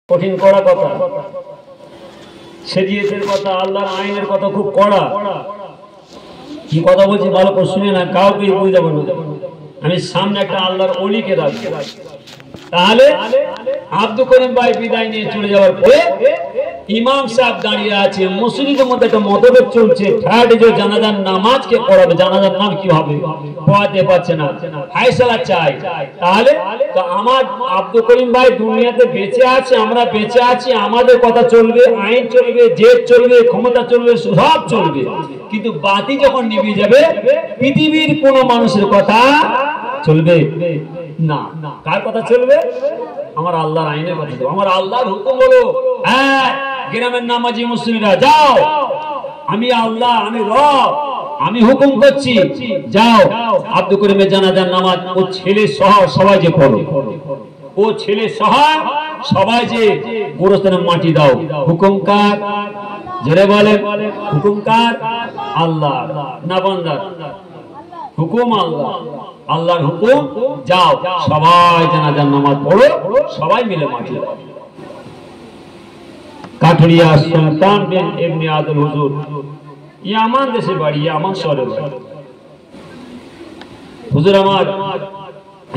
কঠিন কড়া কথা, শরীয়তের কথা, আল্লাহর আইনের কথা খুব কড়া। কি কথা বলছি ভালো করে শুনে না, কাউকে বুঝে যাবো না। আমি সামনে একটা আল্লাহর ওলিকে রাখছি, তাহলে আব্দুল করিম ভাই বিদায় নিয়ে চলে যাওয়ার পরে ইমাম সাহেব দাঁড়িয়ে আছে। মসজিদের মধ্যে একটা মতভেদ চলছে, থার্ড যে জানাজার নামাজকে পড়াবে, জানাজার নাম কি হবে পড়াতে পারছে না, ফায়সালা চাই। তাহলে তো আমার আব্দুল করিম ভাই দুনিয়াতে বেঁচে আছে, আমরা বেঁচে আছি, আমাদের কথা চলবে, আইন চলবে, জেদ চলবে, ক্ষমতা চলবে, সব চলবে। কিন্তু বাতি যখন নিভে যাবে, পৃথিবীর কোন মানুষের কথা চলবে না। কার কথা চলবে? আমার আল্লাহর আইনের কথা। আমার আল্লাহর হুকুম হলো, হ্যাঁ গ্রামের নামাজি মুসলিমরা যাও, আমি আল্লাহ, আমি রব, আমি হুকুম করছি, যাও আব্দুল করিমের জানাজার নামাজ ও ছেলে সহ সবাই যে পড়ো, ও ছেলে সহ সবাই যে গোরস্থানে মাটি দাও। হুকুম কার? জোরে বলে, হুকুম কার? আল্লাহ না বান্দার? হুকুম আল্লাহ, আল্লাহর হুকুম। যাও সবাই জানাজার নামাজ পড়ো, সবাই মিলে মাটি দাও। কাঠুরিয়া সুলতান বিন ইবনে আদুল হুজুর, ইয়ামান দেশে বাড়ি, ইয়ামান শহরে বাড়ি। হুজুর আমার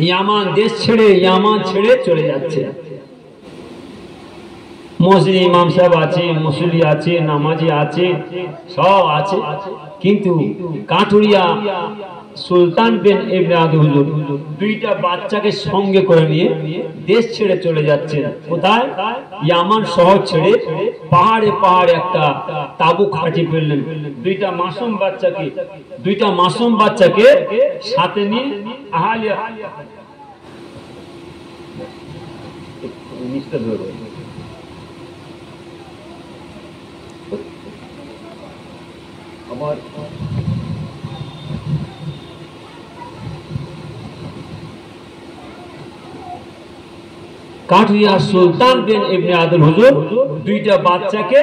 ইয়ামান দেশ ছেড়ে, ইয়ামান ছেড়ে চলে যাচ্ছে। মসজিদে ইমাম সাহেব আছে, মুসল্লি আছে, নামাজি আছে, সব আছে, কিন্তু কাঠুরিয়া সুলতান বিন ইবনে আদুল হুজুর দুইটা বাচ্চাকে সঙ্গে করে নিয়ে দেশ ছেড়ে চলে যাচ্ছেন। কোথায়? ইয়ামান শহর ছেড়ে পাহাড়ে পাহাড়ে একটা তাবু খাটি ফেললেন। দুইটা মাসুম বাচ্চাকে সাথে নিয়ে আহালিয়া আমার কাঠুরিয়া সুলতান বিন ইবনে আদুল হুজুর দুইটা বাচ্চাকে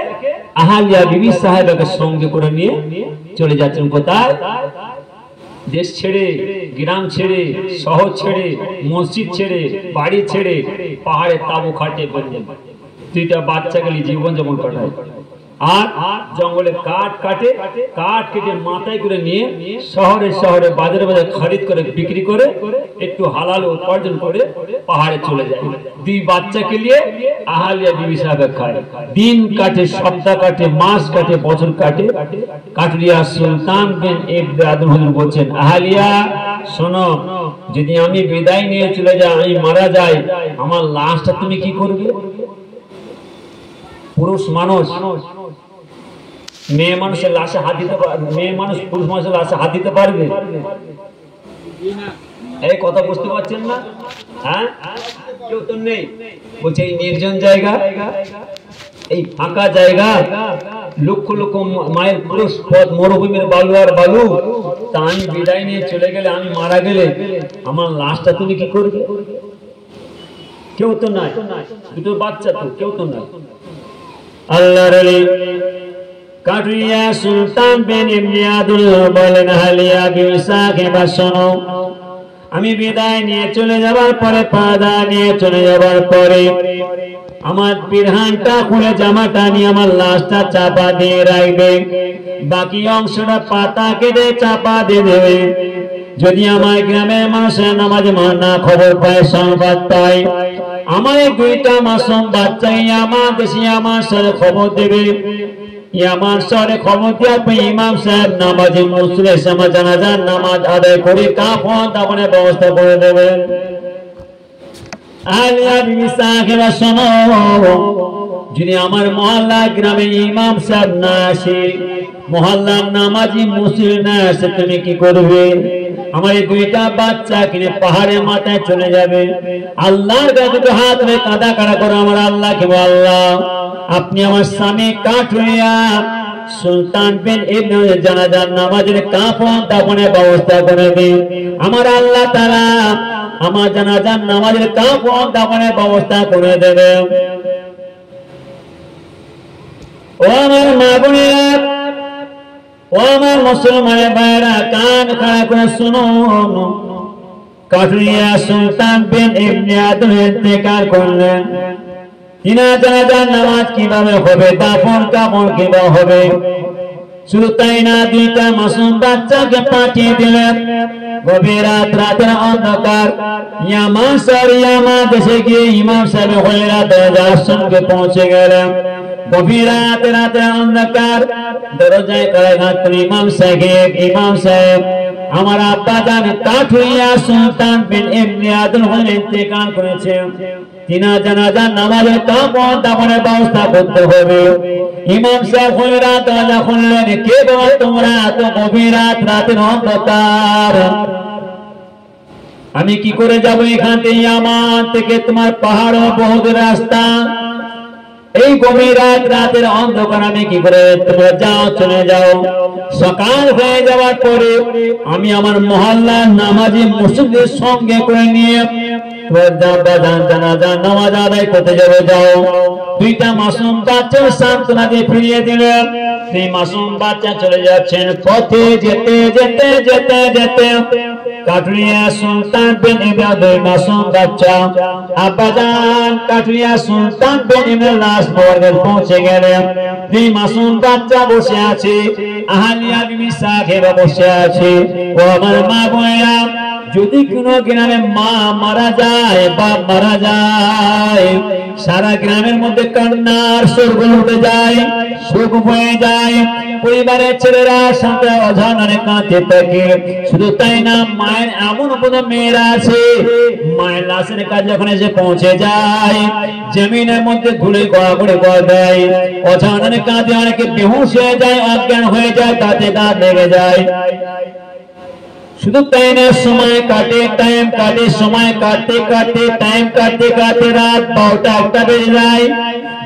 আহালিয়া বিবি সাহেবাকে সঙ্গে করে নিয়ে চলে যাচ্ছেন। কোথায়? দেশ ছেড়ে, গ্রাম ছেড়ে, শহর ছেড়ে, মসজিদ ছেড়ে, বাড়ি ছেড়ে পাহাড়ে তাবু খাটে বললেন। দুইটা বাচ্চাকে জীবন যেমন কাটায়, আর জঙ্গলে কাঠ কেটে মাথায় করে নিয়ে শহরে শহরে বাজারে বাজারে খরিদ করে বিক্রি করে একটু হালাল উপার্জন করে পাহাড়ে চলে যায়। দুই বাচ্চাকে নিয়ে আহালিয়া বিবি সাহেব খায়। দিন কাটে, সপ্তাহ কাটে, মাস কাটে, বছর কাটে। কাঠুরিয়া সুলতান বিন ইবনে আদুল হুজুর বলছেন, আহালিয়া শোনো, যদি আমি বিদায় নিয়ে চলে যাই, আমি মারা যাই, আমার লাশটা তুমি কি করবে? পুরুষ মানুষ মেয়ে মানুষের লাশে হাত দিতে পারবে? মেয়ে মানুষ পুরুষ মানুষের লাশে হাত দিতে পারবে? এই কথা বুঝতে পারছেন না? হ্যাঁ, কেউ তো নেই। বলছে এই নির্জন জায়গা, এই ফাঁকা জায়গা, লক্ষ লক্ষ মাইল পুরুষ পথ, মরুভূমির বালু আর বালু, তা আমি বিদায় নিয়ে চলে গেলে, আমি মারা গেলে আমার লাশটা তুমি কি করবে? কেউ তো নাই, দুটো বাচ্চা তো, কেউ তো নাই। আল্লাহর ওলি কাঠুরিয়া সুলতান বিন ইবনে আদুল বলেন, আহালিয়া বিবি সাহেবা শোনো, আমি বিদায় নিয়ে চলে যাবার পরে, পাদা নিয়ে চলে যাবার পরে আমার পিরহানটা খুলে জামাটা নিয়ে আমার লাশটা চাপা দিয়ে রাখবে, বাকি অংশটা পাতা কেটে চাপা দিয়ে দেবে। যদি আমার গ্রামের মানুষের নামাজে না খবর পায়, সংবাদ পায়, আমার দুইটা মাসুম বাচ্চাই আমার দেশে আমার সাথে খবর দেবে। আমার শহরে খবর দেওয়ার পর ইমাম সাহেব নামাজি মুসলিম সমাজ জানাজার নামাজ আদায় করে কাফন দাফনের ব্যবস্থা করে দেবেন। আলিয়া বিবি সাহেবা শোনো, যদি আমার মহল্লা গ্রামে ইমাম সাহেব না আসে, মহল্লার নামাজি মুসলিম না আসে, তুমি কি করবে? আমার এই দুইটা বাচ্চা কিনে পাহাড়ের মাথায় চলে যাবে। আল্লাহর কাছে দুটো হাত রেখে কাঁদা কাড়া করে আমার আল্লাহকে বল, আল্লাহ আপনি আমার স্বামী কাঠুরিয়া সুলতান বিন ইবনে জানাজার নামাজের কাফন দাফনের ব্যবস্থা করে দিন। আমার আল্লাহ তাআলা আমার জানাজার নামাজের কাফন দাফনের ব্যবস্থা করে দেবে। ও আমার মা বোনেরা, ও আমার মুসলমানের ভাইরা, কান খাড়া করে শুনো, কাঠুরিয়া সুলতান বিন ইবনে আদুল ইন্তেকাল করলেন। তিনা জানাজার নামাজ কিভাবে হবে, দাফন কাফন কিভাবে হবে। শুধু তাই না, দুইটা মাসুম বাচ্চাকে পাঠিয়ে দিলেন। গভীর রাত, রাতের অন্ধকার, ইয়ামা দেশে গিয়ে ইমাম সাহেব হলেরা দরজার সঙ্গে পৌঁছে গেলেন। গভীর রাতে, রাতের অন্ধকার, দরজায় কড়াই হাত করে ইমাম সাহেব আমার আব্বা জান কাঠুরিয়া সুলতান বিন ইবনে আদল হলেন ইন্তেকাল করেছে। তিনা জানাজার নামাজের কাফন দাফনের ব্যবস্থা করতে হবে। ইমাম সাহেব হলেরা দরজা খুললেন। কে বাবা তোমরা? এত গভীর রাত, রাতের অন্ধকার, আমি কি করে যাব এখান থেকে? ইয়ামান থেকে তোমার পাহাড় বহুত রাস্তা, এই গভীর রাত, রাতের অন্ধকার আমি কি করে? তোমরা যাও, চলে যাও। সকাল হয়ে যাওয়ার পরে আমি আমার মহল্লার নামাজি মুসলিমদের সঙ্গে করে নিয়ে জানাজা নামাজ আদায় করতে যাবে। যাও। দুইটা মাসুম বাচ্চা সান্ত্বনা দিয়ে ফিরিয়ে দিলেন। সেই মাসুম বাচ্চা চলে যাচ্ছেন। পথে যেতে যেতে যেতে যেতে কাঠুরিয়া সুলতান বিন ইবনে মাসুম বাচ্চা আব্বাজান কাঠুরিয়া সুলতান বিন ইবনে লাশ বর্গে পৌঁছে গেলেন। এই মাসুম বাচ্চা বসে আছে, আহলিয়া বিবি সাহেবা বসে আছে। ও আমার মা বোনেরা, যদি কোনো গ্রামে মা মারা যায়, বাপ মারা যায়, সারা গ্রামের মধ্যে কান্নার সুর উঠে যায়, শোক বয়ে যায়। পরিবারের ছেলেরা সাথে অজানারে কাঁদতে থাকে। শুধু তাই না, মায়ের এমন কোনো মেয়েরা আছে, মায়ের লাশের কাছে যখন এসে পৌঁছে যায়, জমিনের মধ্যে ধুলে গড়াগড়ি করে দেয়, অজানারে কাঁদে, অনেকে বেহুশ হয়ে যায়, অজ্ঞান হয়ে যায়, তাতে দাঁত লেগে যায়। শুধু তাই না, সময় কাটে, টাইম কাটে, সময় কাটতে কাটতে, টাইম কাটতে কাটতে রাত 12টা 1টা বেজে যায়।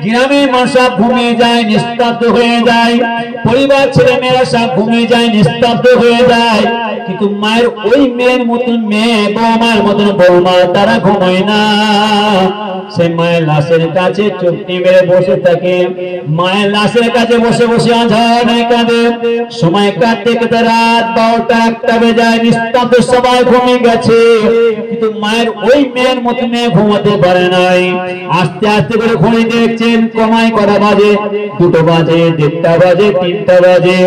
গ্রামের মানুষ ঘুমিয়ে যায়, নিস্তব্ধ হয়ে যায়। পরিবার ছেলে মেয়েরা সব ঘুমিয়ে যায়, নিস্তব্ধ হয়ে যায়। কিন্তু মায়ের ওই মেয়ের মতন মেয়ে, বৌমার মতন বৌমা, তারা ঘুমায় না। সে মায়ের লাশের কাছে চুপটি মেরে বসে থাকে। মায়ের লাশের কাছে বসে বসে আঝাড়ে কাঁদে। সময় কাটতে কাটতে রাত 12টা 1টা বেজে যায়, নিস্তব্ধ, সবাই ঘুমিয়ে গেছে। কিন্তু মায়ের ওই মেয়ের মতো মেয়ে ঘুমাতে পারে নাই। আস্তে আস্তে করে ঘড়ি দেখছেন, কমাই করা বাজে, 2টো বাজে, 1টা বাজে, 3টা বাজে।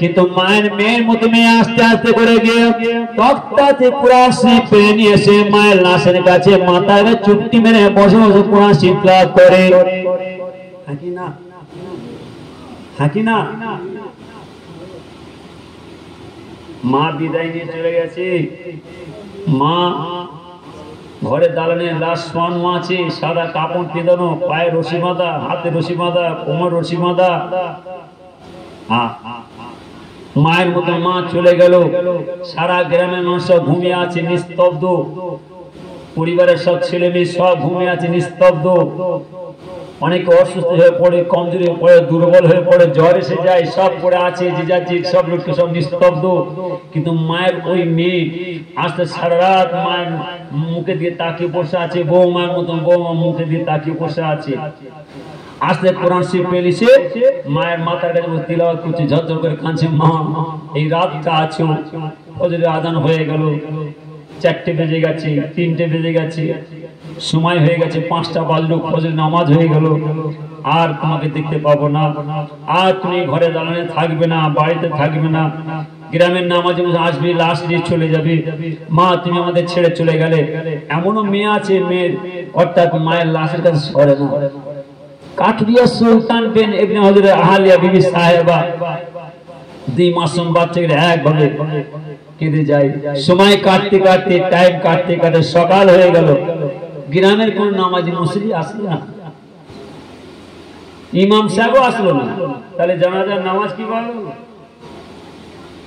কিন্তু মায়ের মেয়ের মতো মেয়ে আস্তে আস্তে করে গিয়ে তক্তাতে কুরআন শরীফ পেয়ে নিয়ে এসে মায়ের লাশের কাছে মাথায় চুপটি মেরে বসে বসে কুরআন শরীফ তেলাওয়াত করে। হাকি না মা বিদায় নিয়ে চলে গেছে। মা ঘরে দালানে লাশ শোয়ানো আছে, সাদা কাপড় পেঁধানো, পায়ে রশি বাঁধা, হাতে রশি বাঁধা, কোমর রশি বাঁধা। মায়ের মতো মা চলে গেল। সারা গ্রামের মানুষ ঘুমিয়ে আছে, নিস্তব্ধ। পরিবারের সব ছেলে মেয়ে সব ঘুমিয়ে আছে, নিস্তব্ধ। অনেকে অসুস্থ হয়ে পড়ে, কমজোরি হয়ে পড়ে, দুর্বল হয়ে পড়ে, জ্বর এসে যায়, সব পড়ে আছে, যে যার সব লোককে সব নিস্তব্ধ। কিন্তু মায়ের ওই মেয়ে আস্তে সারা রাত মায়ের মুখে দিয়ে তাকিয়ে বসে আছে, বৌমার মতন বৌমা মুখে দিয়ে তাকিয়ে বসে আছে। আস্তে কোরআন শরীফ পেলিছে, মায়ের মাথার কাছে তিলাওয়াত করছে, ঝরঝর করে কাঁদছে। মা, এই রাতটা আছে, ফজরের আজান হয়ে গেল, 4টে বেজে গেছে, 3টে বেজে গেছে, সময় হয়ে গেছে, 5টা বাজলো, ফজরের নামাজ হয়ে গেল, আর তোমাকে দেখতে পাবো না। আর তুমি ঘরে দালানে থাকবে না, বাড়িতে থাকবে না, গ্রামের নামাজে আসবে, লাশ দিয়ে চলে যাবে। মা, তুমি আমাদের ছেড়ে চলে গেলে। এমনও মেয়ে আছে, মেয়ের অর্থাৎ মায়ের লাশের কাছে সরে না। কাঠুরিয়া সুলতান বিন ইবনে হযরত আহলিয়া বিবি সাহেবা 2 মাসুম বাচ্চাকে একভাবে কেঁদে যায়। সময় কাটতে কাটতে, টাইম কাটতে কাটতে সকাল হয়ে গেল। গ্রামের কোন নামাজি মুসল্লি আসলো না, ইমাম সাহেবও আসলো না। তাহলে জানাজার নামাজ কি পড়ালো?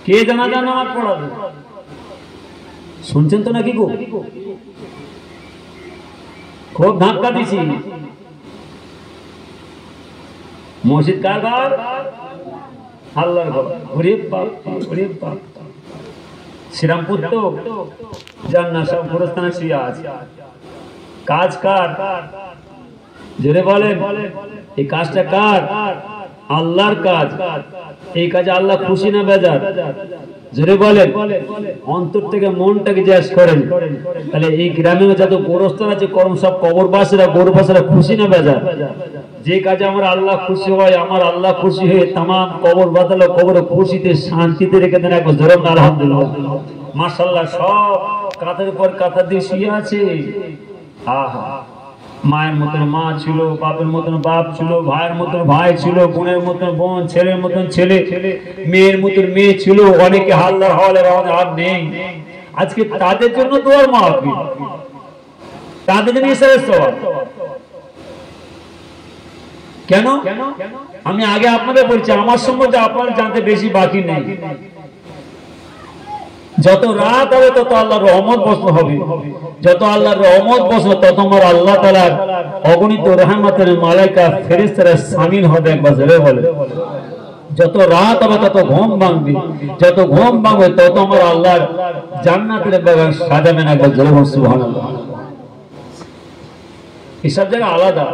কে জানাজার নামাজ পড়াবে? শুনছেন তো নাকি গো? খুব ধাক্কা দিছি। মসজিদ কার ঘর? আল্লাহর ঘর। ওরে বাপ, ওরে বাপ। শ্রীরামপুর তো জান্নাত সব গোরস্থানে শুয়ে আছে। কাজ কার? জোরে বলেন, এই কাজটা কার? আল্লাহর কাজ। এই কাজে আল্লাহ খুশি না বেজার? জোরে বলেন, অন্তর থেকে মনটাকে জিজ্ঞাসা করেন। তাহলে এই গ্রামে যত গোরস্থান আছে কর্ম সব কবরবাসীরা গোরবাসীরা খুশি না বেজার? যে কাজে আমার আল্লাহ খুশি হয়, আমার আল্লাহ খুশি হয়ে তাম কবর বাতালো কবরে খুশিতে শান্তিতে রেখে দেন। একবার জোরে বলেন আলহামদুলিল্লাহ। মাশাআল্লাহ, সব কাঁধের পর কাঁধ দিয়ে শুয়ে আছে। আহা, মায়ের মতন মা ছিল, বাপের মতন বাপ ছিল, ভাইয়ের মতন ভাই ছিল, বোনের মতন বোন, ছেলের মতন ছেলে, মেয়ের মতন মেয়ে ছিল। অনেকে হালদার হওয়ালে আর নেই। আজকে তাদের জন্য দোয়ার মাহফিল, তাদের জন্য ইশারের সওয়াব। কেন? আমি আগে আপনাদের বলছি, আমার সম্বন্ধে আপনারা জানতে বেশি বাকি নেই। যত রাত হবে তত আল্লাহর রহমত বর্ষণ হবে, যত আল্লাহর রহমত বর্ষণ তত আমার আল্লাহ তাআলার অগণিত রহমতের মালাইকা ফেরেশতারা শামিল হবে। একবার জোরে বলে, যত রাত হবে তত ঘুম ভাঙবে, যত ঘুম ভাঙবে তত আমার আল্লাহর জান্নাতের বাগান সাজাবেন। একবার জোরে বলুন সুবহানাল্লাহ। এসব জায়গা আলাদা,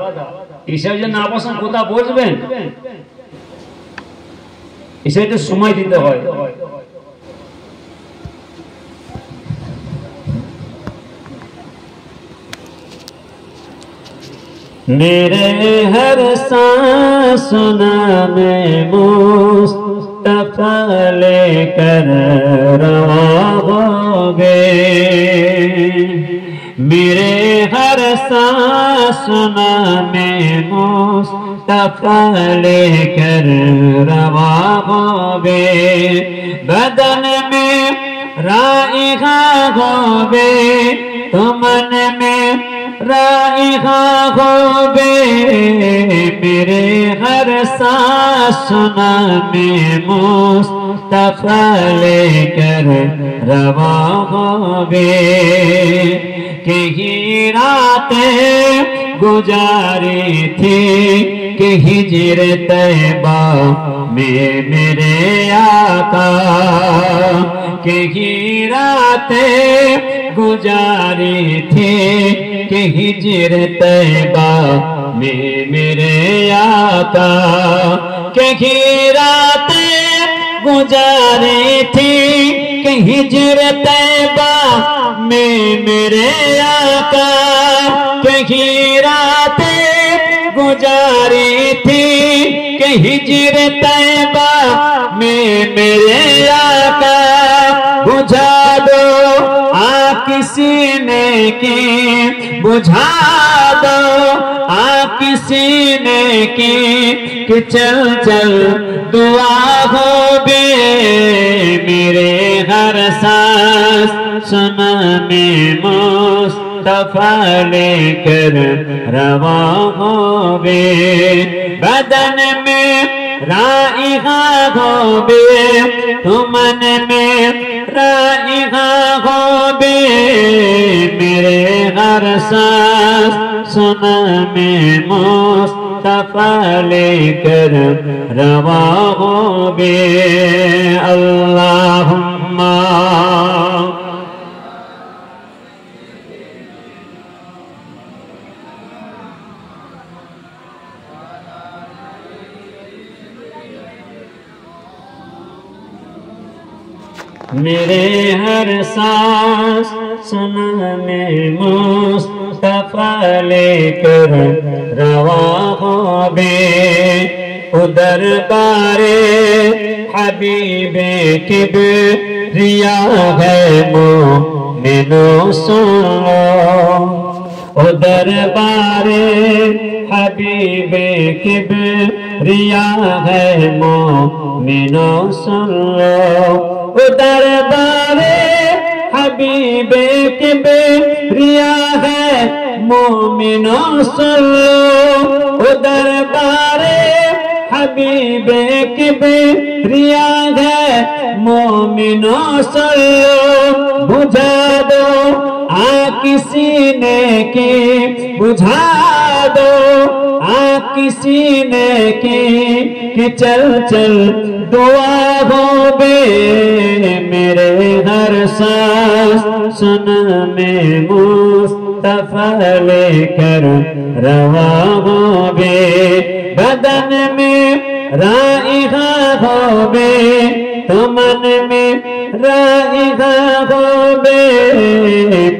এসব যে না বসেন কোথা বসবেন, এসে একটু সময় দিতে হয়। मेरे हर सांस में मुस्तफा लेकर रवा होगे, मेरे हर सांस में मुस्तफा लेकर रवा होगे, बदन में राइहा होगे तो मन में राइहा होगे, मेरे हर सांस में मुस्तफा लेकर रवा होगे। कहीं रातें गुजारी थी कि हिजर तैबा में मेरे आका, कहीं रातें गुजारी थी कि हिजर तैबा में मेरे आका, कहीं रातें गुजारी थी कि हिजर तैबा में मेरे आका, कहीं रातें गुजारी थी कि हिजर तैबा में मेरे आका। बुझा दो किसी ने की, बुझा दो किसी ने की कि चल चल दुआ हो बे, मेरे हर सांस में मुस्तफा लेकर रवा हो बे, बदन में राइहा हो बे तो मन में राइहा हो बे, मेरे हर सांस में मुस्तफा लेकर रवा हो बे। अल्लाहुम्मा मेरे हर सांस में मुस्तफा लेकर रवा हो बे, उधर बारे हबीबे किबरिया है मोमिनो सुनो, उधर बारे हबीबे किबरिया है मोमिनो सुनो, उधर बारे हबीबे किबरिया है मोमिनो सुनो, उधर बारे हबीबे किबरिया है मोमिनो सुनो। बुझा दो किसी ने की, बुझा दो किसी ने की कि चल चल दुआ हो बे, मेरे हर सांस में मुस्तफा लेकर रवा हो बे, बदन में राइहा हो बे तो मन में राइगा होबे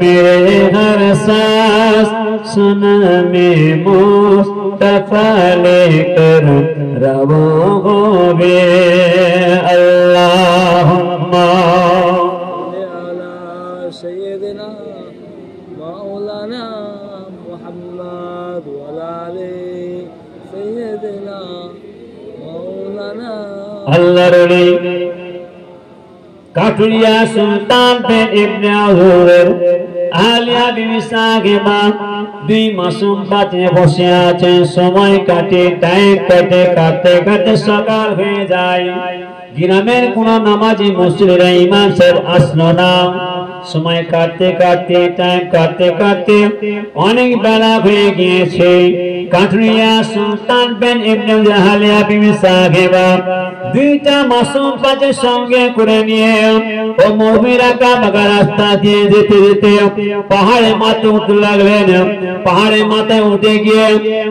मेरे हर सांस सुना में मुस्तफा लेकर रवा होबे अल्लाहुम्मा अला सय्यदना मौलाना मुहम्मद वला आले सय्यदना मौलाना अल्लाह रली काठुरिया सुल्तान बिन इब्ने हुरैर आलिया बीबी साहिबा দুই মাসুম বাচ্চা বসে আছে সময় কাটে টাইম কাটে কাটতে কাটতে সকাল হয়ে যায় গ্রামের কোন নামাজি মুসলিরা ইমাম সাহেব আসলো না সময় কাটতে কাটতে টাইম কাটতে কাটতে অনেক বেলা হয়ে গিয়েছে কাঠুরিয়া সুলতান বিন ইবনে জাহালিয়া বিবি সাহিবা দুইটা মাসুম বাচ্চা সঙ্গে করে নিয়ে ও মহিলা কাবা রাস্তা দিয়ে যেতে যেতে পাহাড়ে মাথা উঠতে লাগলেন পাহাড়ে মাথায় উঠে গিয়ে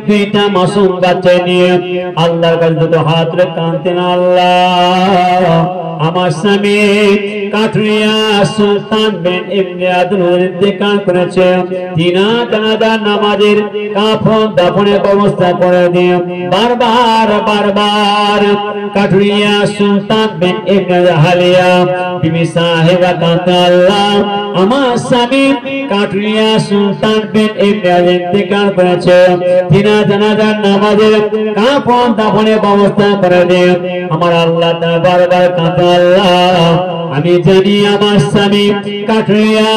দুইটা মাসুম বাচ্চা নিয়ে আল্লাহর কাছে দুটো হাত রেখে কাঁদতেন আল্লাহ আমার স্বামী কাঠুরিয়া সুলতান বিন ইবনে আদনুর ইন্তেকাল করেছে তিনা জানাজার নামাজের কাফন দাফনের ব্যবস্থা করে দিয়ে বারবার বারবার কাঠুরিয়া সুলতান বিন ইবনে জাহালিয়া বিবি সাহিবা কাঁদতেন আল্লাহ আমার স্বামী কাঠুরিয়া সুলতান বিন ইবনে ইন্তেকাল করেছে তিনা জানাজার নামাজের কাফন দাফনের ব্যবস্থা করে দিয়ে আমার আল্লাহ তা বারবার কাঁদতেন আল্লাহ আমি জানি আমার স্বামী কাঠুরিয়া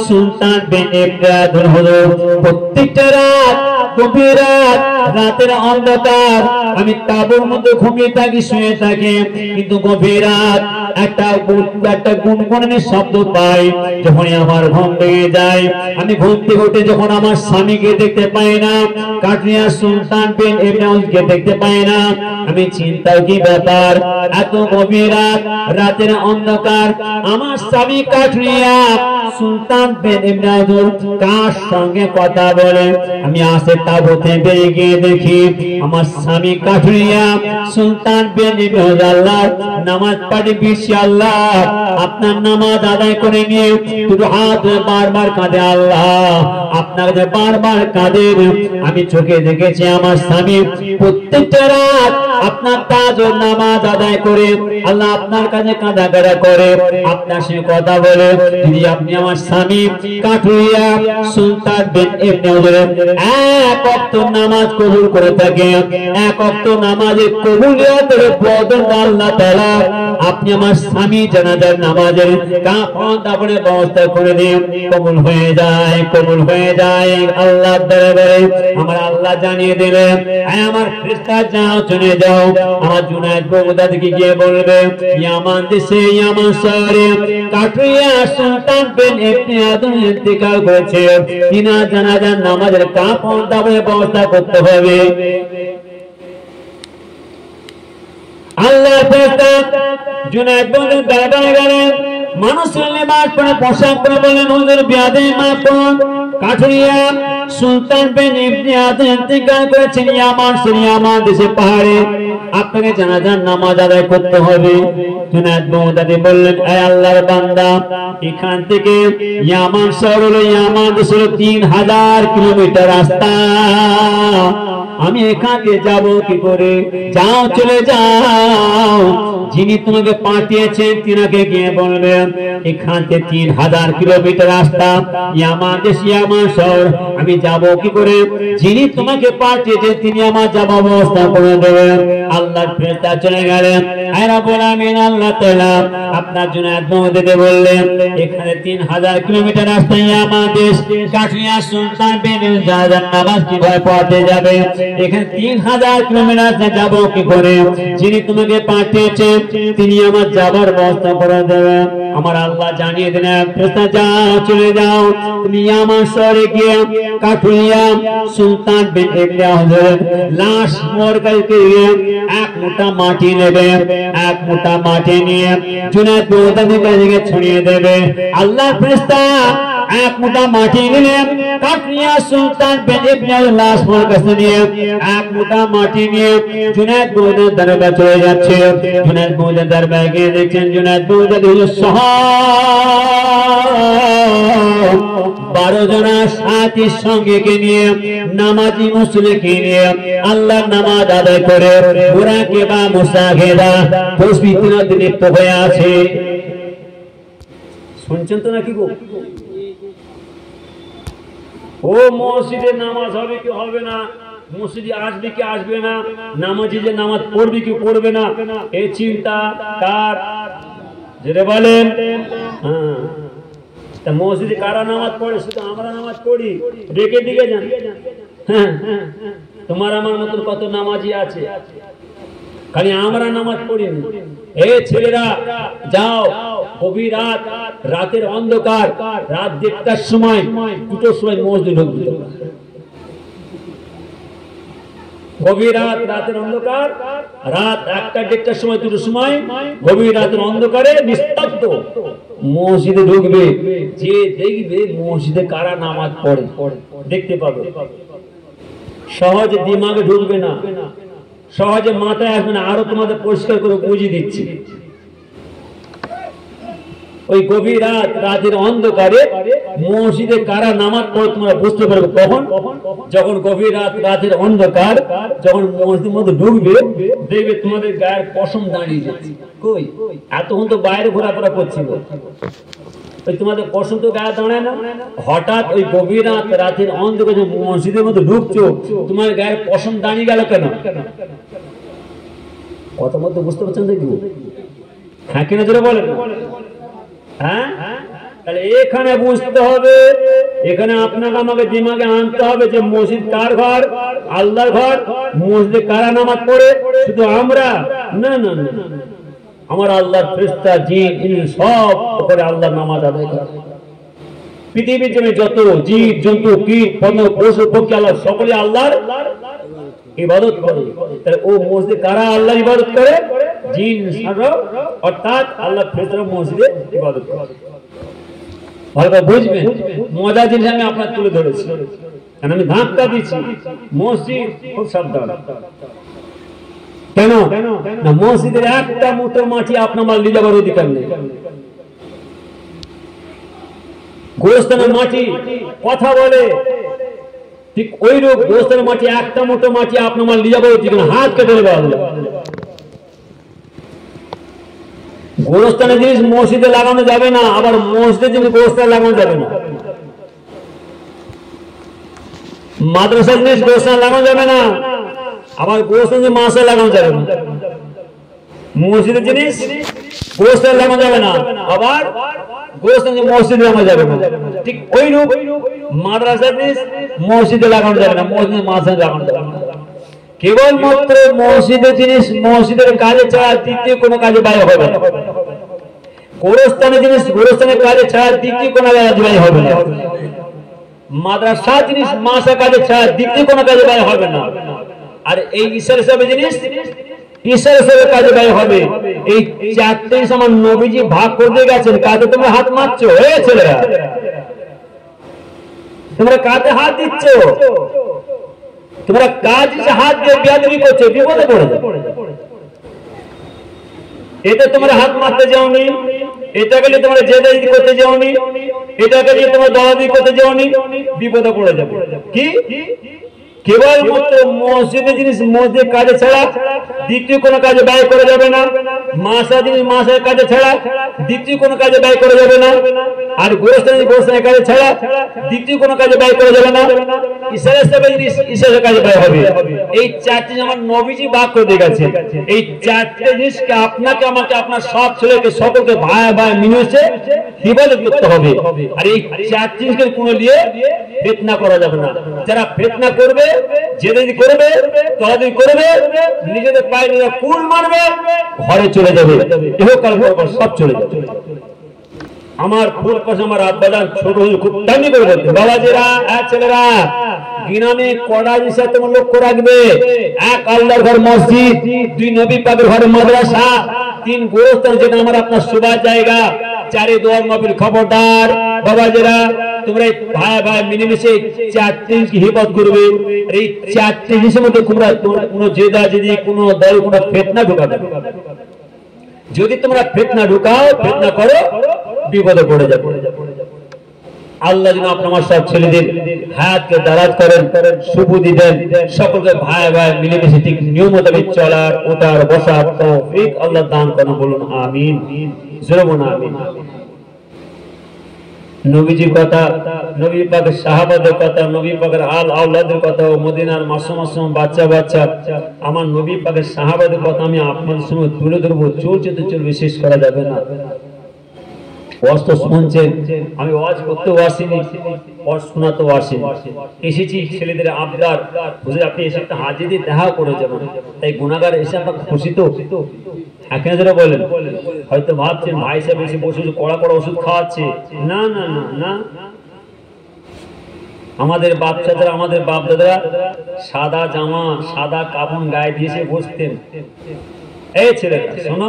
সুলতান বিন ইবনে আদনুর হলো প্রত্যেকটা রাত গভীর রাত রাতের অন্ধকার আমি তাঁবুর মধ্যে ঘুমিয়ে থাকি শুয়ে থাকি কিন্তু গভীর রাত একটা গুনগুনানি শব্দ পাই যখন আমার ঘুম ভেঙে যায় আমি ঘুম থেকে উঠে যখন আমার স্বামীকে দেখতে পাই না কাঠুরিয়া সুলতান বিন ইবনে আদনুরকে দেখতে পাই না আমি চিন্তা কি ব্যাপার এত গভীর রাত রাতের অন্ধকার আমার স্বামী কাঠুরিয়া সুলতান বিন ইবনে আদনুর কার সঙ্গে কথা বলে আমি আসে তাবুতে বেরিয়ে গিয়ে দেখি আমার স্বামী কাঠুরিয়া সুলতান বিন ইবনে আদনুর আল্লাহ নামাজ পড়ে বেশি আল্লাহ আপনার নামাজ আদায় করে নিয়ে দুটো হাত বারবার কাঁদে আল্লাহ আপনার কাছে বারবার কাঁদে আমি চোখে দেখেছি আমার স্বামী প্রত্যেকটা রাত আপনার তাজুদ নামাজ আদায় করে আল্লাহ আপনার কাছে কাঁদাকাটা করে আপনার সঙ্গে কথা বলে যদি আপনি আমার স্বামী কাঠুরিয়া সুলতান বিন ইবনে আদনুর এক ওয়াক্ত নামাজ কবুল করে থাকে এক ওয়াক্ত নামাজের কবুলিয়তের বদল আল্লাহ তাআলা আপনি আমার স্বামী জানাজার নামাজের কাফন দাফনের ব্যবস্থা করে দিন কবুল হয়ে যায় আল্লাহর দরবারে আমার আল্লাহ জানিয়ে দিলেন আমার ফেরেশতা যাও চলে যাও আমার জুনায়েদ বাগদাদিকে গিয়ে বলবে ইয়ামান দেশে ইয়ামান শহরে কাঠুরিয়া সুলতান বিন ইবনে আদনুর ইন্তেকাল করেছে তিনা জানাজার নামাজের কাফন দাফনের ব্যবস্থা করতে হবে আল্লাহ ফেরেশতা জুনায়েদ বাগদাদি দরবারে গেলেন মানুষের লেবাস পরে পোশাক পরে বলেন হুজুর বিয়াদে মাফ করুন কাঠুরিয়া সুলতান বিন ইবনে আদনুর ইন্তেকাল করেছেন ইয়ামান দেশে পাহাড়ে আপনাকে জানাজার নামাজ আদায় করতে হবে জুনায়েদ বাগদাদি বললেন হে আল্লাহর বান্দা এখান থেকে ইয়ামান শহর হলো ইয়ামান দেশ হলো 3000 কিলোমিটার রাস্তা আমি এখান থেকে যাব কি করে যাও চলে যাও যিনি তোমাকে পাঠিয়েছেন তিনাকে গিয়ে বলবেন এখান থেকে 3000 কিলোমিটার রাস্তা ইয়ামান দেশ ইয়ামান শহর আমি যাব কি করে যিনি তোমাকে পাঠিয়েছেন তিনি আমার যাওয়ার ব্যবস্থা করে দেবেন আল্লাহর ফেরেশতা চলে গেলেন আয় রব্বুল আমিন আল্লাহ তাআলা আপনার জুনায়েদ বাগদাদিকে বললেন এখানে 3000 কিলোমিটার রাস্তা ইয়ামান দেশ কাঠুরিয়া সুলতান বিন জাহাজার নামাজ কিভাবে পড়তে যাবে এখানে 3000 কিলোমিটার রাস্তা যাব কি করে যিনি তোমাকে পাঠিয়েছেন তিনি আমার যাবার ব্যবস্থা করে দেবেন আমার আল্লাহ জানিয়ে দিলেন ফেরেশতা যাও চলে যাও তুমি ইয়ামান শহরে গিয়ে কাঠুরিয়া সুলতান বিন ইবনে আদনুর লাশ মরকালকে এক মুঠা মাটি নেবে এক মুঠা মাটি নিয়ে জুনায়েদ বাগদাদির কাছে ছড়িয়ে দেবে আল্লাহর ফেরেশতা এক মুঠা মাটি নিয়ে কাটরিয়া সুলতান ইবনে লাসফর কাছে নিয়ে এক মুঠা মাটি নিয়ে জুনায়েদ বাগদাদের দরবারে চলে যাচ্ছে। জুনায়েদ বাগদাদের দরবারে গিয়ে দেখছেন জুনায়েদ বাগদাদি সাহাব 12 জনা সাথীর সঙ্গে কে নিয়ে নামাজি মুসলিমকে নিয়ে আল্লাহর নামাজ আদায় করে বুরাকে বা মুসাহিদা তসবিহতে লিপ্ত হয়ে আছে। শুনছেন তো নাকি গো? ও মসজিদে নামাজ হবে কি হবে না, মসজিদে আসবে কি আসবে না, নামাজি যে নামাজ পড়বে কি পড়বে না, এই চিন্তা কার? যেটা বলেন হ্যাঁ, তা মসজিদে কারা নামাজ পড়ে? শুধু আমরা নামাজ পড়ি, রেখে দিকে যান। হ্যাঁ, তোমার আমার মতন কত নামাজি আছে, খালি আমরা নামাজ পড়িনি। এ ছেলেরা যাও, গভীর রাত, রাতের অন্ধকার, রাত 1টার সময় 2টোর সময় মসজিদে ঢুকবে। গভীর রাত, রাতের অন্ধকার, রাত 1টা 1টার সময় 2টোর সময় গভীর রাতের অন্ধকারে নিস্তব্ধ মসজিদে ঢুকবে। যে দেখবে মসজিদে কারা নামাজ পড়ে দেখতে পাবে। সহজে দিমাগে ঢুকবে না, সহজে মাথায় আসবে না। আরো তোমাদের পরিষ্কার করে বুঝিয়ে দিচ্ছি। ওই গভীর রাত, রাতের অন্ধকারে মসজিদে কারা নামাজ পড়ে তোমরা বুঝতে পারবে কখন? যখন গভীর রাত, রাতের অন্ধকার, যখন মসজিদের মধ্যে ঢুকবে দেখবে তোমাদের গায়ের পশম দাঁড়িয়ে যাচ্ছে। কই এতক্ষণ তো বাইরে ঘোরাফেরা করছিল, ওই তোমাদের পশম তো গায়ে দাঁড়ায় না। হঠাৎ ওই গভীর রাত, রাতের অন্ধকারে মসজিদের মধ্যে ঢুকছো, তোমার গায়ের পশম দাঁড়িয়ে গেল কেন? কথা মতো বুঝতে পারছেন দেখি? হ্যাঁ কিনা জোরে বলেন। হ্যাঁ, তাহলে এখানে বুঝতে হবে, এখানে আপনাকে আমাকে দিমাগে আনতে হবে যে মসজিদ কার ঘর? আল্লাহর ঘর। মসজিদে কারা নামাজ পড়ে? শুধু আমরা না, না না, আমার আল্লাহর ফেরেশতা জিন সব করে আল্লাহর নামাজ আদায় করে। পৃথিবীর জন্য যত জীব জন্তু কীট পতঙ্গ পশু পক্ষী আল্লাহ সকলে আল্লাহর ইবাদত করে। তাহলে ও মসজিদে কারা আল্লাহর ইবাদত করে? জিন সারা, অর্থাৎ আল্লাহ ফেরেশতারা মসজিদে ইবাদত করে। ভালো করে বুঝবেন, মজার জিনিস আমি আপনার তুলে ধরেছি, কারণ আমি ধাক্কা দিচ্ছি। মসজিদ খুব সাবধান। কেন না, মসজিদের একটা মুঠো মাটি আপনার আমার নিয়ে যাবার অধিকার নেই। গোরস্থানের মাটি কথা বলে, ঠিক ওই রূপ গোরস্থানের মাটি একটা মুঠো মাটি আপনার আমার নিয়ে যাবার অধিকার নেই, হাত কেটে দেবে আল্লাহ। গোরস্থানের জিনিস মসজিদে লাগানো যাবে না, আবার মসজিদের জিনিস গোরস্থানে লাগানো যাবে না। মাদ্রাসার জিনিস গোরস্থানে লাগানো যাবে না, আবার গোরস্থানে জিনিস মাদ্রাসায় লাগানো যাবে না। মসজিদের জিনিস গোরস্থানে লাগানো যাবে না, আবার গোরস্থানে মসজিদে লাগানো যাবে না। ঠিক ওই রূপ মাদ্রাসার জিনিস মসজিদে লাগানো যাবে না, মসজিদে মাদ্রাসায় লাগানো যাবে না। কেবলমাত্র মসজিদের জিনিস মসজিদের কাজে ছাড়া দ্বিতীয় কোনো কাজে ব্যয় হবে না। গোরস্থানের জিনিস গোরস্থানের কাজে ছাড়া দ্বিতীয় কোনো কাজে ব্যয় হবে না। মাদ্রাসা জিনিস মাদ্রাসা কাজে ছাড়া দ্বিতীয় কোনো কাজে ব্যয় হবে না। আর এই ঈশ্বর হিসাবে জিনিস ঈশ্বর হিসাবে কাজে ব্যয় হবে। এই চারটে আমার নবীজি ভাগ করে গেছেন। কাজে তোমরা হাত মারছো, এই ছেলেরা তোমরা কাজে হাত দিচ্ছ, তোমরা কাজ হাত দিয়ে বেয়াদবি করছো, বিপদে পড়ে যাবে। এটা তোমরা হাত মারতে যাওনি, এটা গেলে তোমরা জেদাজি করতে যাওনি, এটা গেলে তোমরা দাওয়াতি করতে যাওনি, বিপদে পড়ে যাবে। কি কেবলমাত্র মসজিদের জিনিস মসজিদের কাজে ছাড়া দ্বিতীয় কোনো কাজে ব্যয় করা যাবে না। মাসা জিনিস মাসের কাজে ছাড়া দ্বিতীয় কোনো কাজে ব্যয় করা যাবে না। আর গোরস্থানের গোরস্থানের কাজে ছাড়া দ্বিতীয় কোনো কাজে ব্যয় করা যাবে না। ঈশ্বরের হিসাবে জিনিস ঈশ্বরের কাজে ব্যয় হবে। এই চারটি আমার নবীজি ভাগ করে দিয়ে গেছে। এই চারটে জিনিসকে আপনাকে আমাকে আপনার সব ছেলেকে সকলকে ভাই ভাই মিলেছে ইবাদত করতে হবে। আর এই চারটি জিনিসকে কোনো নিয়ে ফিতনা করা যাবে না। যারা ফিতনা করবে, জেদি করবে, তলাদি করবে, নিজেদের পায়ে নিজেরা কুল মারবে, ঘরে চলে যাবে, ইহকাল পরকাল সব চলে যাবে। আমার ফুল পাশে আমার আব্বাজান ছোট খুব দামি করে বলতেন, বাবাজিরা এক ছেলেরা গিনামে কড়া হিসাবে তোমার লক্ষ্য রাখবে। এক আল্লাহর ঘর মসজিদ, দুই নবী পাকের ঘরে মাদ্রাসা, তিন গোরস্থান যেটা আমার আপনার শোবার জায়গা, চারে দোয়ার মাহফিল। খবরদার বাবাজিরা তোমরা ভাই ভাই মিলেমিশে চারটি হিবত করবে, এই চারটি জিনিসের মধ্যে তোমরা কোনো জেদা জেদি কোনো দল কোনো ফিতনা ঢুকাবে। যদি তোমরা ফিতনা ঢুকাও, ফিতনা করো, বিপদে পড়ে যাবে। আল্লাহ যেন আপনার সব ছেলেদের হায়াতকে দারাজ করেন, সুবুদ্ধি দেন, সকলকে ভাই ভাই মিলেমিশে ঠিক নিয়ম মোতাবেক চলার, ওঠার, বসার তৌফিক আল্লাহ দান করেন। বলুন আমিন, জোরে বলুন আমিন। নবীজির কথা, নবী পাকের সাহাবাদের কথা, নবী পাকের আল আওলাদের কথা, মদিনার মাসুম মাসুম বাচ্চা বাচ্চা আমার নবী পাকের সাহাবাদের কথা আমি আপনাদের সঙ্গে তুলে ধরবো। চলছে তো চলবে, শেষ করা যাবে না। ওয়াজ তো শুনছেন, আমি ওয়াজ করতেও আসিনি, ওয়াজ শোনাতেও আসিনি, এসেছি ছেলেদের আবদার, বুঝে আপনি এসে একটা হাজিদের দেখা করে যাবেন। তাই গুনাহগার এসে আপনার খুশি তো এখানে যারা বলেন, হয়তো ভাবছেন ভাই সাহেব এসে বসে কড়া কড়া ওষুধ খাওয়াচ্ছে। না না না না, আমাদের বাচ্চাদের, আমাদের বাপ দাদারা সাদা জামা সাদা কাপড় গায়ে দিয়ে এসে বসতেন। এই ছেলেরা শোনো,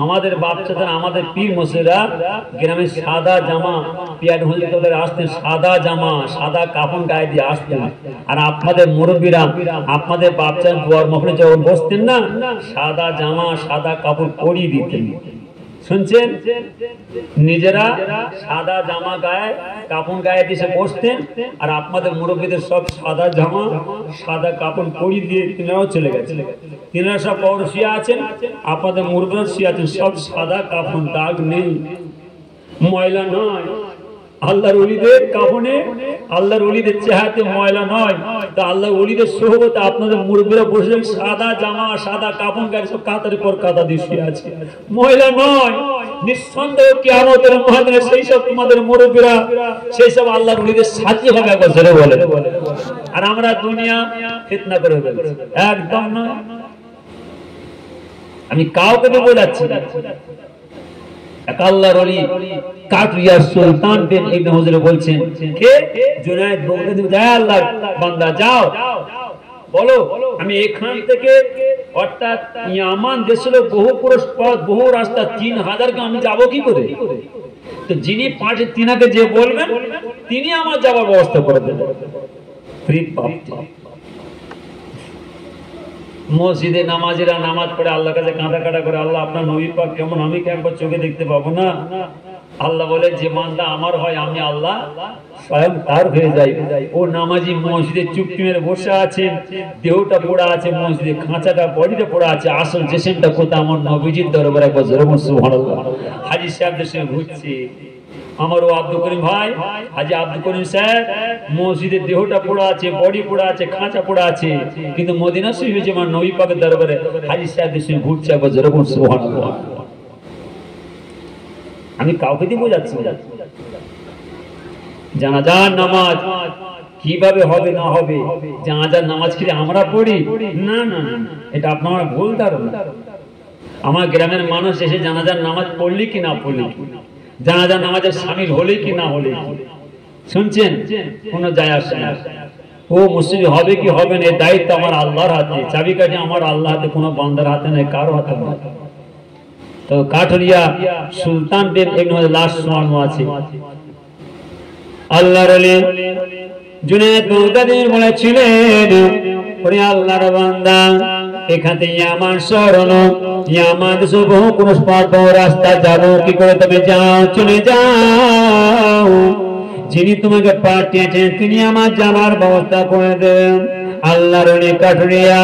আমাদের বাচ্চাদের, আমাদের পীর মশাইরা গ্রামে সাদা জামা পিয়ার হলে তোদের আসতেন, সাদা জামা সাদা কাপড় গায়ে দিয়ে আসতেন। আর আপনাদের মুরব্বীরা আপনাদের বাচ্চার দুয়ার মুখে যখন বসতেন না, সাদা জামা সাদা কাপড় পরিয়ে দিতেন। শুনছেন, নিজেরা সাদা জামা গায়ে কাপড় গায়ে দিয়ে বসতেন, আর আপনাদের মুরব্বীদের সব সাদা জামা সাদা কাপড় পরিয়ে দিয়ে তিনারাও চলে গেছেন। তিনারা সব বড় শুয়ে আছেন, আপনাদের মুরব্বীরা শুয়ে আছেন, সব সাদা কাপড়, দাগ নেই, ময়লা নয়। আল্লাহর ওলিদের কাফনে, আল্লাহর ওলিদের চেহারাতে ময়লা নয়। তা আল্লাহর ওলিদের সোহবতে আপনাদের মুরব্বীরা বসে সাদা জামা সাদা কাফন গায়ে সব কাতার পর কাতা দিয়ে শুয়ে আছে, ময়লা নয়। নিঃসন্দেহ কিয়ামতের ময়দানে সেই সব তোমাদের মুরব্বীরা, সেই সব আল্লাহর ওলিদের সাথী হবে, একবার জোরে বলে। আর আমরা দুনিয়া ফিতনা করে ফেলছি, একদম নয়। আমি কাউকে তো বোঝাচ্ছি না। আল্লাহর ওলি কাটরিয়া সুলতান বিন ইবনে হুজুর বলছেন, কে? জুনায়েদ বাগদাদি। যায় আল্লাহর বান্দা, যাও বলো আমি এখান থেকে, অর্থাৎ ইয়ামান দেশের বহু পুরুষ পথ, বহু রাস্তা, 3000 কে আমি যাব কি করে? তো যিনি পাঁচে তিনাকে যে বলবেন তিনি আমার যাওয়ার ব্যবস্থা করে দেবেন। ফ্রি প্রাপ্তি। মসজিদে নামাজিরা নামাজ পড়ে আল্লাহর কাছে কাঁদা কাটা করে, আল্লাহ আপনার নবী পাক কেমন, আমি কি একবার চোখে দেখতে পাবো না? আল্লাহ বলে, যে বান্দা আমার হয় আমি আল্লাহ স্বয়ং তার হয়ে যাই। ও নামাজি মসজিদে চুপটি মেরে বসে আছেন, দেহটা পড়া আছে মসজিদে, খাঁচাটা বডিটা পড়া আছে, আসল জেসেমটা কোথায়? আমার নবীজির দরবারে। একবার জোরে বলুন সুবহানাল্লাহ। হাজী সাহেবদের সঙ্গে ঘুরছে আমার ও আব্দুল করিম ভাই, হাজী আব্দুল করিম সাহেব, মসজিদের দেহটা পড়া আছে, বডি পড়া আছে, খাঁচা পড়া আছে, কিন্তু মদিনা শরীফ হয়েছে আমার নবী পাকের দরবারে। হাজী সাহেবদের সঙ্গে ঘুরছে, একবার জোরে বলুন সুবহানাল্লাহ। আমি কাউকে দিয়ে বোঝাচ্ছি, জানাজার নামাজ কিভাবে হবে না হবে, জানাজার নামাজ কি আমরা পড়ি? না না না, এটা আপনারা ভুল ধারণা। আমার গ্রামের মানুষ এসে জানাজার নামাজ পড়লি কি না পড়লি, জানাজার নামাজে শামিল হলে কি না হলে, শুনছেন, কোন যায় আসে না। ও মুসলিম হবে কি হবে না, দায়িত্ব আমার আল্লাহর হাতে, চাবিকাঠি আমার আল্লাহ হাতে, কোনো বান্দার হাতে নেই, কারো হাতে নয়। তো কাঠরিয়া সুলতান বিন ইবনে হুজুর লাশ শোয়ানো আছে। আল্লাহর ওলি জুনায়েদ বাগদাদি বলেছিলেন, ওরে আল্লাহর বান্দা, এখান থেকে আমার শরণ, ইয়ামান দেশে বহু পুরুষ পথ, বহু রাস্তা, যাবো কি করে? তুমি যাও, চলে যাও, যিনি তোমাকে পাঠিয়েছেন তিনি আমার যাবার ব্যবস্থা করে দেন। আল্লাহর ওলি কাঠরিয়া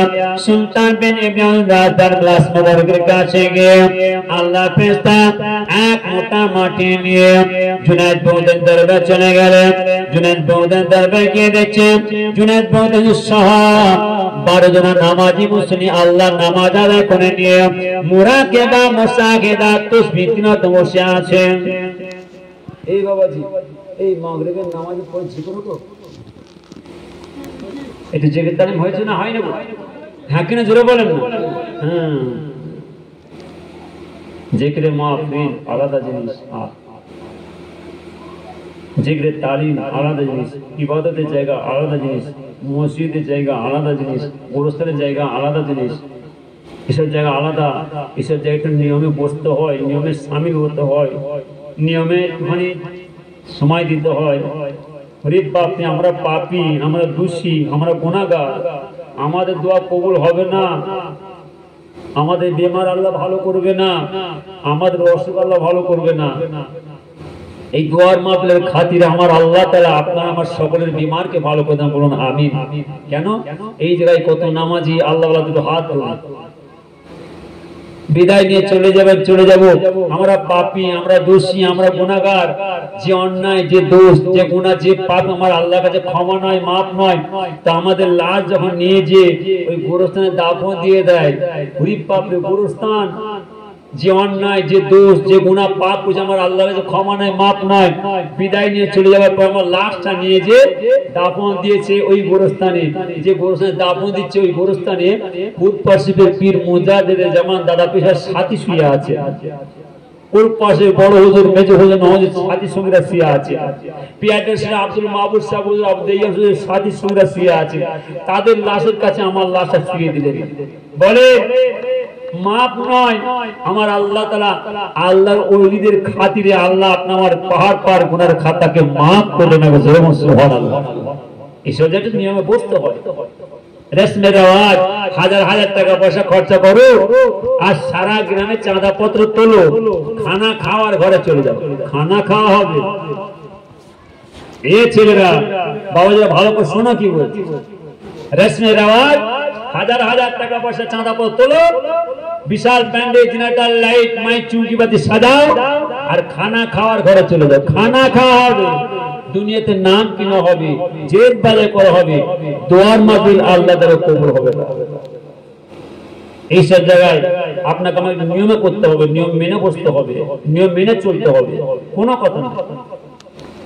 সুলতান বিন ইবনে হুজুর তার গ্লাস মোবারকের কাছে গিয়ে আল্লাহর ফেরেশতা এক মোটা মাটি নিয়ে জুনায়েদ বাগদাদির দরবারে চলে গেলেন। জুনায়েদ বাগদাদির দরবারে গিয়ে দেখছে জুনায়েদ বাগদাদি সহ 12 জন নামাজি মুসলিম আল্লাহর নামাজ আদায় করে নিয়ে মুরাকাবা মুসাহিদা তাসবিহ তিনত বসে আছেন। এই বাবাজি, এই মাগরিবের নামাজ পড়ছি কোনো তো এটা জেগের তালিম হয়েছে না হয় না? হ্যাঁ কিনা জোরে বলেন না? হ্যাঁ, জিকিরে মাহফিল আলাদা জিনিস, জিকিরে তালিম আলাদা জিনিস, ইবাদতের জায়গা আলাদা জিনিস, মসজিদের জায়গা আলাদা জিনিস, গোরস্থানের জায়গা আলাদা জিনিস। এসব জায়গা আলাদা, এসব জায়গাটা নিয়মে বসতে হয়, নিয়মে সামিল হতে হয়, নিয়মে মানে সময় দিতে হয়। রে বাপরে আমরা পাপী, আমরা দোষী, আমরা গুনাহগার, আমাদের দোয়া কবুল হবে না, আমাদের বেমার আল্লাহ ভালো করবে না, আমাদের অসুখ আল্লাহ ভালো করবে না। এই দোয়ার মাহফিলের খাতিরে আমার আল্লাহ তাআলা আপনার আমার সকলের বিমারকে ভালো করে দেন, বলুন আমিন। কেন এই জায়গায় কত নামাজি আল্লাহ ওয়ালা দুটো হাত তোলেন, বিদায় নিয়ে চলে যাবেন, চলে যাব। আমরা পাপী, আমরা দোষী, আমরা গুনাহগার। যে অন্যায়, যে দোষ, যে গুনাহ, যে পাপ আমার আল্লাহর কাছে ক্ষমা নয়, মাপ নয়, তা আমাদের লাশ যখন নিয়ে যে ওই গোরস্থানে দাফন দিয়ে দেয়, ওই পাপের গোরস্থান, যে অন্যায়, যে দোষ, যে গুনাহ, পাপ বুঝে আমার আল্লাহর কাছে ক্ষমা নয়, মাপ নয়, বিদায় নিয়ে চলে যাওয়ার পর আমার লাশটা নিয়ে যে দাফন দিয়েছে ওই গোরস্থানে, যে গোরস্থানে দাফন দিচ্ছে ওই গোরস্থানে ভূত পাশিপের পীর মুজাদ্দিদ জামান দাদা পেশার সাথী শুয়ে আছে, ওর পাশে বড় হুজুর, মেজর হুজুর, নওয়াজ সাথী সঙ্গীরা শুয়ে আছে, পিয়াটের সাথে আব্দুল মাহবুব সাহেব হুজুর, আব্দুল্লাহ হুজুর সাথী সঙ্গীরা শুয়ে আছে। তাদের লাশের কাছে আমার লাশটা শুয়ে দিলেন, বলে মাপ নয়, আমার আল্লাহ তাআলা আল্লাহর ওলিদের খাতিরে আল্লাহ আপনার পাহাড় পাহাড় গুনার খাতাকে মাফ করে নেবে। সুবহানাল্লাহ। এসব যেটা নিয়মে বসতে হয়, রেশমে রেওয়াজ, হাজার হাজার টাকা পয়সা খরচা করো আর সারা গ্রামে চাঁদা পত্র তোলো, খানা খাওয়ার ঘরে চলে যাও, খানা খাওয়া হবে। এ ছেলেরা বাবাজিরা ভালো করে শোনো কি বলছি, রেশমে রেওয়াজ, হাজার হাজার টাকা পয়সা চাঁদা পত্র তোলো, বিশাল প্যান্ডে জেনারেটর লাইট মাইক চুমকি বাতি সাজাও আর খানা খাওয়ার ঘরে চলে যাও, খানা খাওয়া হবে। দুনিয়াতে নাম কিনা হবে, জেদ বাজে করা হবে, দোয়ার মাহফিল আল্লাহ দ্বারা কবুল হবে না। এইসব জায়গায় আপনাকে আমাকে নিয়মে করতে হবে, নিয়ম মেনে বসতে হবে, নিয়ম মেনে চলতে হবে, কোনো কথা না,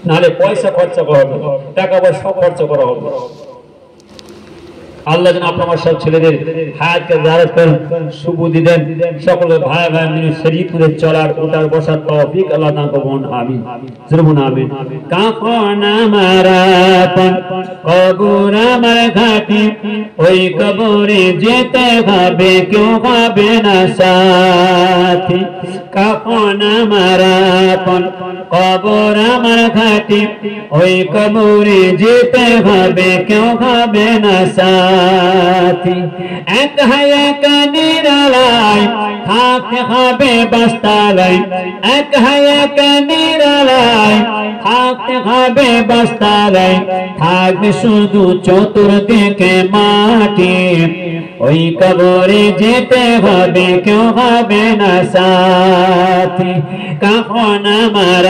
নাহলে পয়সা খরচা করা হবে, টাকা পয়সা খরচা করা হবে। আল্লাহ যেন আপনার সব ছেলেদের হায়াতকে দারাজ করেন, সুবুদ্ধি দেন, সকল ভাই ভাই মিলে শরীয়ত করে চলার উঠার বসার তৌফিক আল্লাহ দান করুন, আমিন। জরুর আমিন। কাফন মারাপন কবর আমার ঘাটি, ওই কবরে যেতে হবে, কেউ হবে না সাথী। কাফন মারাপন কবর আমার ঘাটি, ওই কবরে যেতে হবে, কেউ হবে না সাথী। এক এক নিরালায় থাকতে হবে বস্তালায়, এক এক নিরালায় থাকতে হবে বস্তালায়, থাকবে শুধু চতুর্দিকে মাটি, ওই কবরে যেতে হবে, কেউ হবে না সাথী। কাফন আমার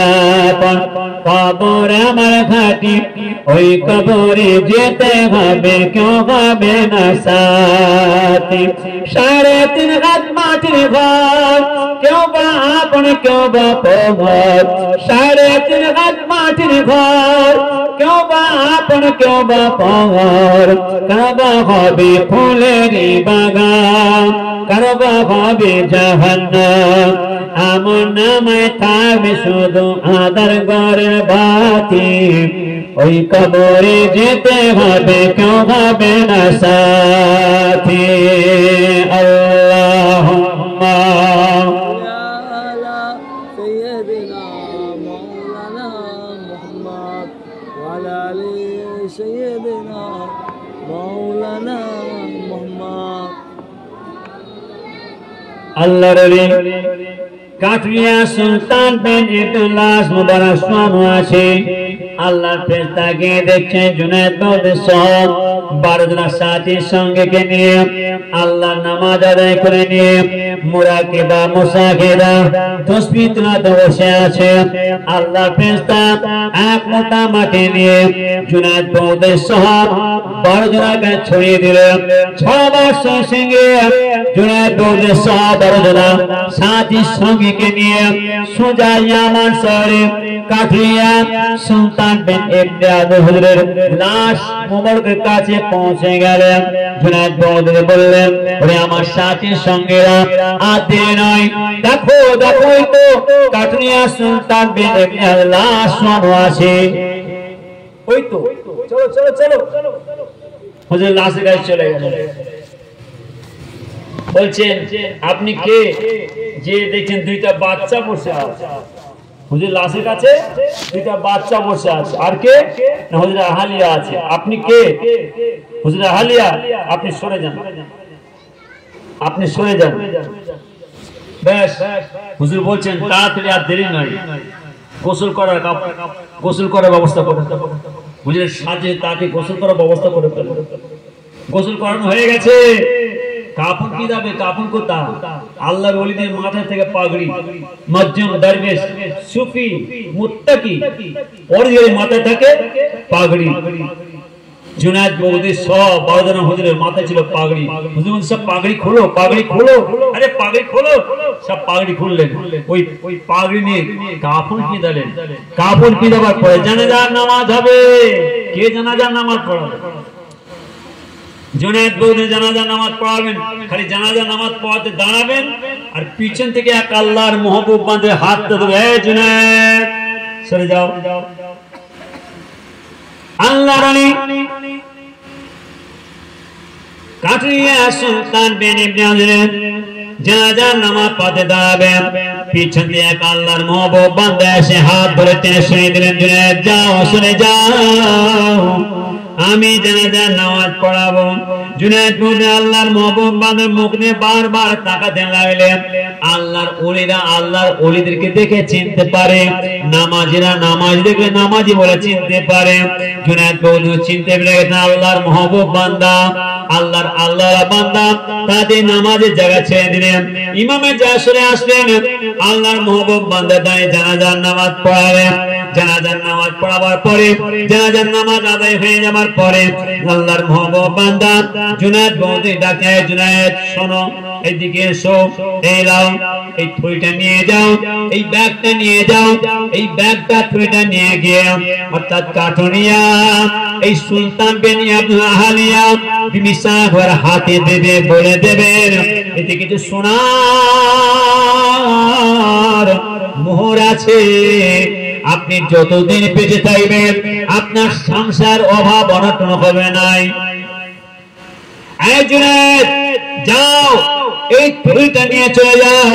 আপন কবর আমার ঘাটি, ওই কবরে যেতে হবে, কেউ হবে না সাথী। 3.5 হাত মাটির ঘর, কেউ বা আপন কেউ বা পর, 3.5 হাত মাটির ঘর, কেউ বা আপন কেউ বা পর, কাবা হবে ফুলের বাগান, কাবা হবে জাহান্নাম, আমন নামায় থাকবে শুধু আদার ঘরের বাতি, ওই কবরে যেতে হবে, কেউ হবে না সাথী। আল্লাহুম্মা আলা সাইয়্যিদিনা মাওলানা মুহাম্মদ ওয়া আলা আলি সাইয়্যিদিনা মাওলানা মুহাম্মদ। আল্লাহর ওলি কাঠরিয়া সুলতান বিন ইতলাস মুবারক শোয়ানো আছে। আল্লাহর ফেরেশতাকে দেখছেন জুনায়েদ বাউদের সহ 12 জন সাথীর সঙ্গে নিয়ে আল্লাহ নামাজ আদায় করে নিয়ে মুরাকিবা মুসাহিরা তাসবিহ তিলাওয়াতে বসে আছে। আল্লাহর ফেরেশতা এক মোটা মাটি নিয়ে জুনায়েদ বাউদের সহ 12 জনকে ছড়িয়ে দিলেন। 6 বছর সঙ্গে জুনায়েদ বাউদের সহ 12 জন সাথীর সঙ্গে নিয়ে সোজা ইয়ামান শহরে কাঠরিয়া সুলতান বিন ইবনে আবু হুজুরের লাশ মোবারকের কাছে পৌঁছে গেলেন। জুনায়েদ বাউদের বললেন, ওরে আমার সাথীর সঙ্গেরা, আর দেরি নয়, দেখো দেখো তো কাঠরিয়া সুলতান বিন ইবনে লাশ শোয়ানো আছে, ওই তো, চলো চলো চলো। হুজুর লাশের কাছে চলে গেলেন, বলছেন আপনি কে? যে দেখেন 2টা বাচ্চা বসে আছে, হুজুর লাশের কাছে দুইটা বাচ্চা বসে আছে। আর কে? না হুজুর আহালিয়া আছে। আপনি কে? হুজুর আহালিয়া। আপনি সরে যান, আপনি সরে যান। বেশ, হুজুর বলছেন তাড়াতাড়ি, আর দেরি নয়, গোসল করার ব্যবস্থা করুন। হুজুরের সাজে তাকে গোসল করার ব্যবস্থা করে ফেলুন। গোসল করানো হয়ে গেছে, কাফন কি যাবে? কাফন কোথা? আল্লাহর ওলিদের মাথা থেকে পাগড়ি, মজজুম, দরবেশ, সুফি, মুত্তাকি, ওদের মাথায় থাকে পাগড়ি। জুনায়েদ বৌদি সব 12 জন হুজুরের মাথায় ছিল পাগড়ি। হুজুর সব পাগড়ি খোলো, পাগড়ি খোলো, আরে পাগড়ি খোলো। সব পাগড়ি খুললেন, ওই পাগড়ি নিয়ে কাফন কি দিলেন। কাফন কি দেওয়ার পরে জানাজার নামাজ হবে। কে জানাজার নামাজ পড়াবে? জুনায়েদ বৌদি জানাজার নামাজ পড়াবেন। খালি জানাজার নামাজ পড়াতে দাঁড়াবেন, আর পিছন থেকে এক আল্লাহর মাহবুব বাঁধে হাত ধরবে, এই জুনায়েদ সরে যাও। আল্লাহ রানী কাঠরিয়া সুলতান বিন ইবনে আজলান জানাজার নামাজ পড়াতে দাঁড়াবেন। পিছন থেকে এক আল্লাহর মাহবুব বাঁধে এসে হাত ধরে টেনে সরিয়ে দিলেন, জুনায়েদ যাও, সরে যাও, আমি জানাজার নামাজ পড়াবো। জুনায়েদ বৌদি আল্লাহর মাহবুব বাঁধের মুখ নিয়ে বারবার তাকাতে লাগলেন। আল্লাহর ওলিরা আল্লাহর ওলিদেরকে দেখে চিনতে পারে, নামাজিরা নামাজ দেখে নামাজি বলে চিনতে পারে। জুনায়েদ বৌদি চিনতে পেরে গেছেন আল্লাহর মাহবুব বান্দা, আল্লাহর বান্দা। তাদের নামাজের জায়গা ছেড়ে দিলেন, ইমামের জায়গা সরে আসলেন। আল্লাহর মাহবুব বান্দা দাঁড়িয়ে জানাজার নামাজ পড়ালেন। জানাজার নামাজ পড়াবার পরে, জানাজার নামাজ আদায় হয়ে যাবার পরে আল্লাহর মাহবুব বান্দা জুনায়েদ বৌদি ডাকে, জুনায়েদ শোনো, এইদিকে এসো, এই লাও, এই থইটা নিয়ে যাও, এই ব্যাগটা নিয়ে যাও। এই ব্যাগটা থইটা নিয়ে গিয়ে অর্থাৎ কাঠুরিয়া এই সুলতান বিন আহালিয়া বিবি সাহেবের হাতে দেবে, বলে দেবেন এতে কিছু সোনার মোহর আছে। আপনি যতদিন বেঁচে থাকবেন আপনার সংসার অভাব অনটন হবে নাই। যাও, এই থইটা নিয়ে চলে যাও,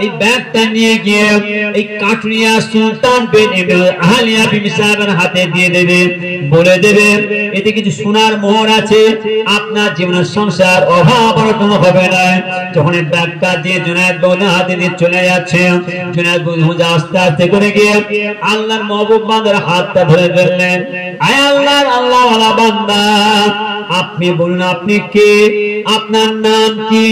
এই ব্যাগটা নিয়ে গিয়ে এই কাঠুরিয়া সুলতান বিন আহালিয়া বিবি সাহেবের হাতে দিয়ে দেবে, বলে দেবে এতে কিছু সোনার মোহর আছে, আপনার জীবনের সংসার অভাব অনটন হবে না। যখন এই ব্যাগটা দিয়ে জুনায়েদ বৌদির হাতে দিয়ে চলে যাচ্ছে, জুনায়েদ বৌদি আস্তে আস্তে করে গিয়ে আল্লাহর মাহবুব বান্দার হাতটা ধরে ফেললেন। আয় আল্লাহর আল্লাহওয়ালা বান্দা, আপনি বলুন আপনি কে, আপনার নাম কি,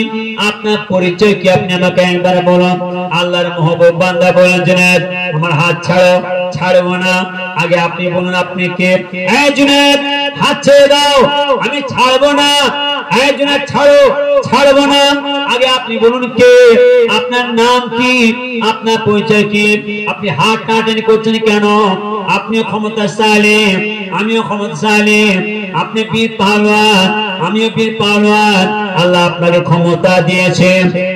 আপনার পরিচয় কি, আপনি আমাকে একবার বলুন। আল্লাহর মাহবুব বান্দা বলেন, জুনায়েদ আমার হাত ছাড়ো। ছাড়বো না, আগে আপনি বলুন আপনি কে। এই জুনায়েদ হাত ছেড়ে দাও, আমি ছাড়বো না। এই জুনায়েদ ছাড়ো, ছাড়বো না, আগে আপনি বলুন কে, আপনার নাম কি, আপনার পরিচয় কি, আপনি হাত টানাটানি করছেন কেন? আপনিও ক্ষমতাশালী, আমিও ক্ষমতাশালী, আপনি বীর পাহলওয়ান, আমিও বীর পাহলওয়ান। আল্লাহ আপনাকে ক্ষমতা দিয়েছে,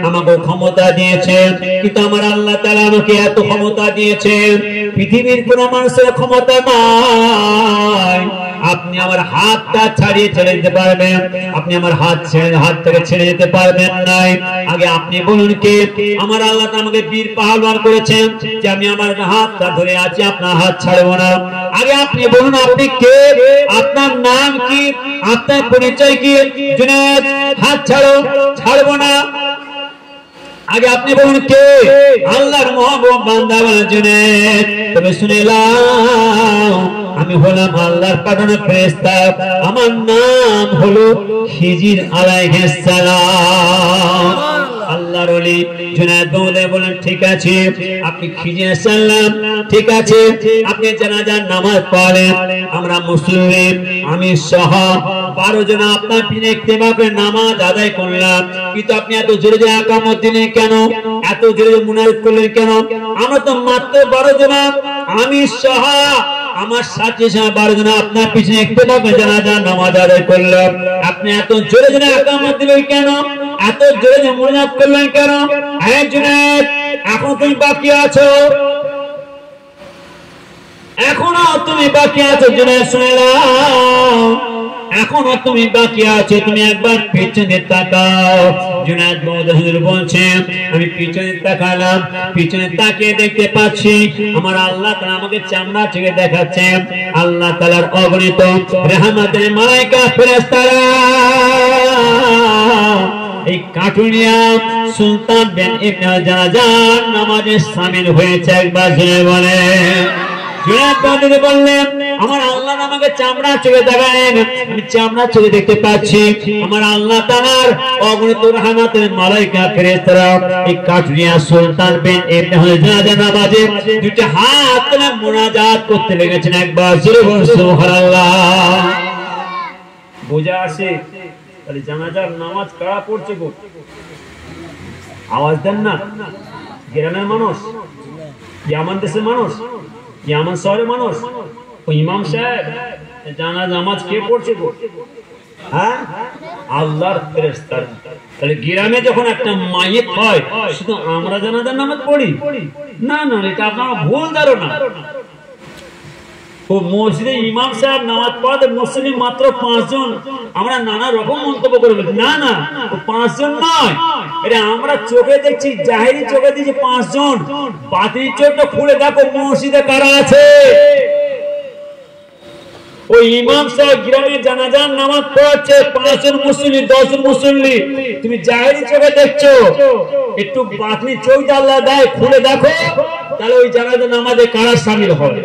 আমাকে ক্ষমতা দিয়েছে, কিন্তু আমার আল্লাহ তাআলা আমাকে এত ক্ষমতা দিয়েছে, পৃথিবীর কোন মানুষের ক্ষমতা নাই। আপনি আমার হাতটা ছাড়িয়ে ছেড়ে দিতে পারবেন, আপনি আমার হাত থেকে ছেড়ে দিতে পারবেন নাই। আগে আপনি বলুন কে। আমার আল্লাহ আমাকে বীর পাহলওয়ান করেছেন যে আমি আমার হাতটা ধরে আছি, আপনার হাত ছাড়বো না। আগে আপনি বলুন আপনি কে, আপনার নাম কি, আপনার পরিচয় কি। জুনায়েদ হাত ছাড়ো, ছাড়বো না, আগে আপনি বলুন কে। আল্লাহর মাহবুব বান্দা বলেন, জুনায়েদ তুমি শুনে নাও, আমি হলাম আল্লাহর পাঠানো ফেরেশতা, আমার নাম হলো খিজির আলাইহিস সালাম। আল্লাহর ওলি জুনায়েদ বৌদি বলেন, ঠিক আছে আপনি খিজির সালাম, ঠিক আছে আপনি জানাজার নামাজ পড়েন। আমরা মুসলিম, আমি সহ 12 জন আপনার পিছনে ইত্তেবা করে নামাজ আদায় করলাম, কিন্তু আপনি এত জোরে জোরে ইকামত দিলেন কেন, এত জোরে মুনাজাত করলেন কেন? আমরা তো মাত্র 12 জন, আমি সহ আমার সাথে 12 জন আপনার পিছনে ইত্তেবা করে জানাজার নামাজ আদায় করলাম, আপনি এত জোরে জোরে ইকামত দিলেন কেন, এত জোরে জোরে মুনাজাত করলেন কেন? এই জুনায়েদ এখন তুমি বাকি আছো, এখনো তুমি বাকি আছো, জুনায়েদ শুনে নাও, এখনো তুমি বাকি আছো, তুমি একবার পিছনে তাকাও। জুনায়েদ হুজুর বলছেন, আমি পিছনে তাকালাম, পিছনে তাকিয়ে দেখতে পাচ্ছি আমার আল্লাহ তাআলা আমাকে চামড়া চোখে দেখাচ্ছেন। আল্লাহ তাআলার অগণিত রহমতের মালায়েকা ফেরেশতারা এই কাঠুরিয়া সুলতান বিন ইবনে জানাজান নামাজে শামিল হয়েছে। একবার জোরে বলে। জুনায়েদ বললেন, আমার আল্লাহ আমাকে চামড়া চোখে দেখালেন, আমি চামড়া চোখে দেখতে পাচ্ছি আমার আল্লাহ তাআলার অগণিত রহমতের মালায়েকা ফেরেশতারা এই কাঠুরিয়া সুলতান বিন ইবনে জানাজান নামাজে দুটি হাত তুলে মুনাজাত করতে লেগেছেন। একবার জোরে বলুন সুবহানাল্লাহ। বোঝা আসে তাহলে জানাজার নামাজ কারা পড়ছে গো? আওয়াজ দেন না। গ্রামের মানুষ, ইয়ামান দেশের মানুষ, ইয়ামান শহরের মানুষ, ও ইমাম সাহেব জানাজা নামাজ কে পড়ছে গো? হ্যাঁ, আল্লাহর ফেরেশতা। তাহলে গ্রামে যখন একটা মাইয়িত হয় শুধু আমরা জানাজার নামাজ পড়ি? না না, এটা আপনারা ভুল ধারণা। ও মসজিদে ইমাম সাহেব নামাজ পড়াতে মুসলিম মাত্র 5 জন। আমরা নানা রকম মন্তব্য করে বলি, না না, ও 5 জন নয়, এটা আমরা চোখে দেখছি, জাহেরি চোখে দেখছি 5 জন। বাতিল চোখটা খুলে দেখো মসজিদে কারা আছে। ওই ইমাম সাহেব গ্রামে জানাজার নামাজ পড়াচ্ছে, 5 জন মুসল্লি, 10 জন মুসল্লি, তুমি জাহেরি চোখে দেখছো। একটু বাতিল চোখ আল্লাহ দেয়, খুলে দেখো, তাহলে ওই জানাজার নামাজে কারা শামিল হবে।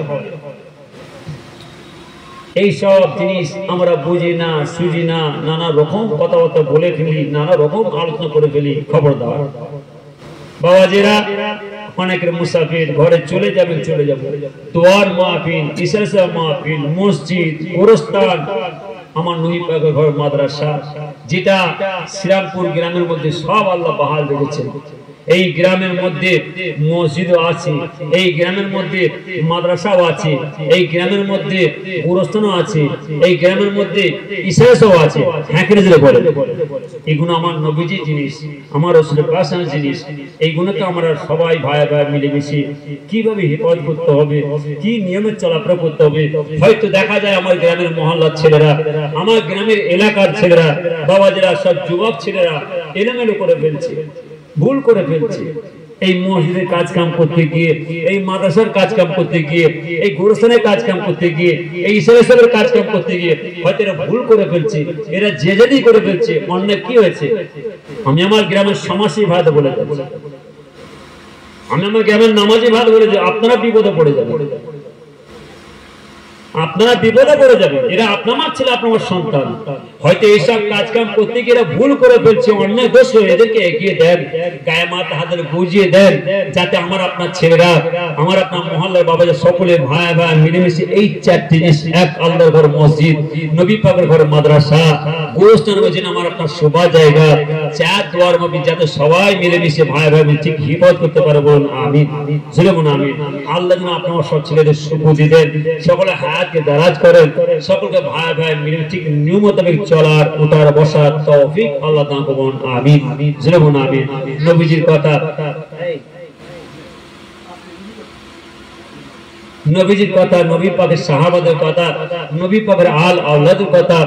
এই সব জিনিস আমরা বুঝি না, সুঝি না, নানা রকম কথাবার্তা বলে ফেলি, নানা রকম আলোচনা করে ফেলি। খবরদার বাবাজিরা, অনেকের মুসাফির, ঘরে চলে যাবেন, চলে যাবো, দোয়ার মাহফিল, ইশারা মাহফিল, মসজিদ, গোরস্থান, আমার নবী পাকের ঘর, মাদ্রাসা, যেটা শ্রীরামপুর গ্রামের মধ্যে সব আল্লাহ বহাল রেখেছেন। এই গ্রামের মধ্যে মসজিদও আছে, এই গ্রামের মধ্যে মাদ্রাসাও আছে, এই গ্রামের মধ্যে গোরস্থানও আছে, এই গ্রামের মধ্যে ইশারাও আছে। হ্যাঁ করে দিলে বলে, এগুলো আমার নবীজি জিনিস, আমার রাসূলের পাশার জিনিস। এইগুলোকে আমরা সবাই ভাই ভাই মিলেমিশে কিভাবে হেফাজত করতে হবে, কি নিয়মে চলাফেরা করতে হবে। হয়তো দেখা যায় আমার গ্রামের মহল্লার ছেলেরা, আমার গ্রামের এলাকার ছেলেরা, বাবাজিরা, সব যুবক ছেলেরা এলোমেলো করে ফেলছে, ভুল করে ফেলছে। এই মসজিদের কাজ কাম করতে গিয়ে, এই মাদ্রাসার কাজ কাম করতে গিয়ে, এই গোরস্থানের কাজ কাম করতে গিয়ে, এই ইসলামের কাজ কাম করতে গিয়ে হয়তো এরা ভুল করে ফেলছে, এরা জেদি করে ফেলছে। অন্যায় কি হয়েছে? আমি আমার গ্রামের সমাজী ভাই বলে যাচ্ছি, আমি আমার গ্রামের নামাজি ভাই বলে যে আপনারা বিপদে পড়ে যাবেন, আপনারা বিপদে পড়ে যাবেন। এরা আপনার ছেলে, আপনার সন্তান, হয়তো এইসব কাজ কাম করতে গিয়ে এরা ভুল করে ফেলছে, অন্যায় দোষ, এদেরকে এগিয়ে দেন, গায়ে মাথা হাতে বুঝিয়ে দেন, যাতে আমার আপনার ছেলেরা, আমার আপনার মহল্লার বাবা সকলে ভাই ভাই মিলেমিশে এই 4টি জিনিস, এক আল্লাহর ঘর মসজিদ, নবী পাকের ঘর মাদ্রাসা, গোরস্থান যেন আমার আপনার শোভা জায়গা, 4 দুয়ার মধ্যে যাতে সবাই মিলেমিশে ভাই ভাই ঠিক হিফাজত করতে পারে। বলুন আমিন, জোরে বলুন আমিন। আল্লাহ যেন আপনার সব ছেলেদের সুবুদ্ধি দেন, সকলে হায়াতকে দারাজ করেন, সকলকে ভাই ভাই মিলে ঠিক নিয়ম মোতাবেক চলার, উঠার, বসার তৌফিক আল্লাহ দান করুন। আমিন, জোরে বলুন আমিন। নবীজির কথা, নবীজির কথা, নবী পাকের সাহাবাদের কথা, নবী পাকের আল আওলাদের কথা,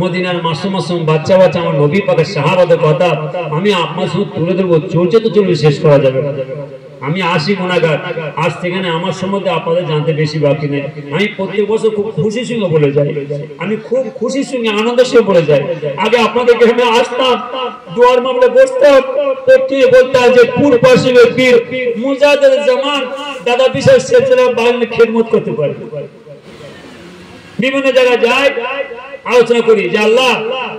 মদিনার মাসুম মাসুম বাচ্চা বাচ্চা আমার নবী পাকের সাহাবাদের কথা আমি আপনার সঙ্গে তুলে ধরবো। চলছে তো চলবে, শেষ করা যাবে। আমি আসি গুনাহগার, আজ থেকে না আমার সম্বন্ধে আপনাদের জানতে বেশি বাকি নেই। আমি প্রত্যেক বছর খুব খুশির সঙ্গে বলে যাই, আমি খুব খুশির সঙ্গে আনন্দের সঙ্গে বলে যাই। আগে আপনাদের গ্রামে আসতাম, দুয়ার মামলে বসতাম, প্রত্যেকে বলতাম যে পূর্ব পশ্চিমের পীর মুজাহিদুল জামান দাদা বিশেষ সিলসিলা বাংলা খেদমত করতে পারে। বিভিন্ন জায়গায় যাই, আলোচনা করি যে আল্লাহ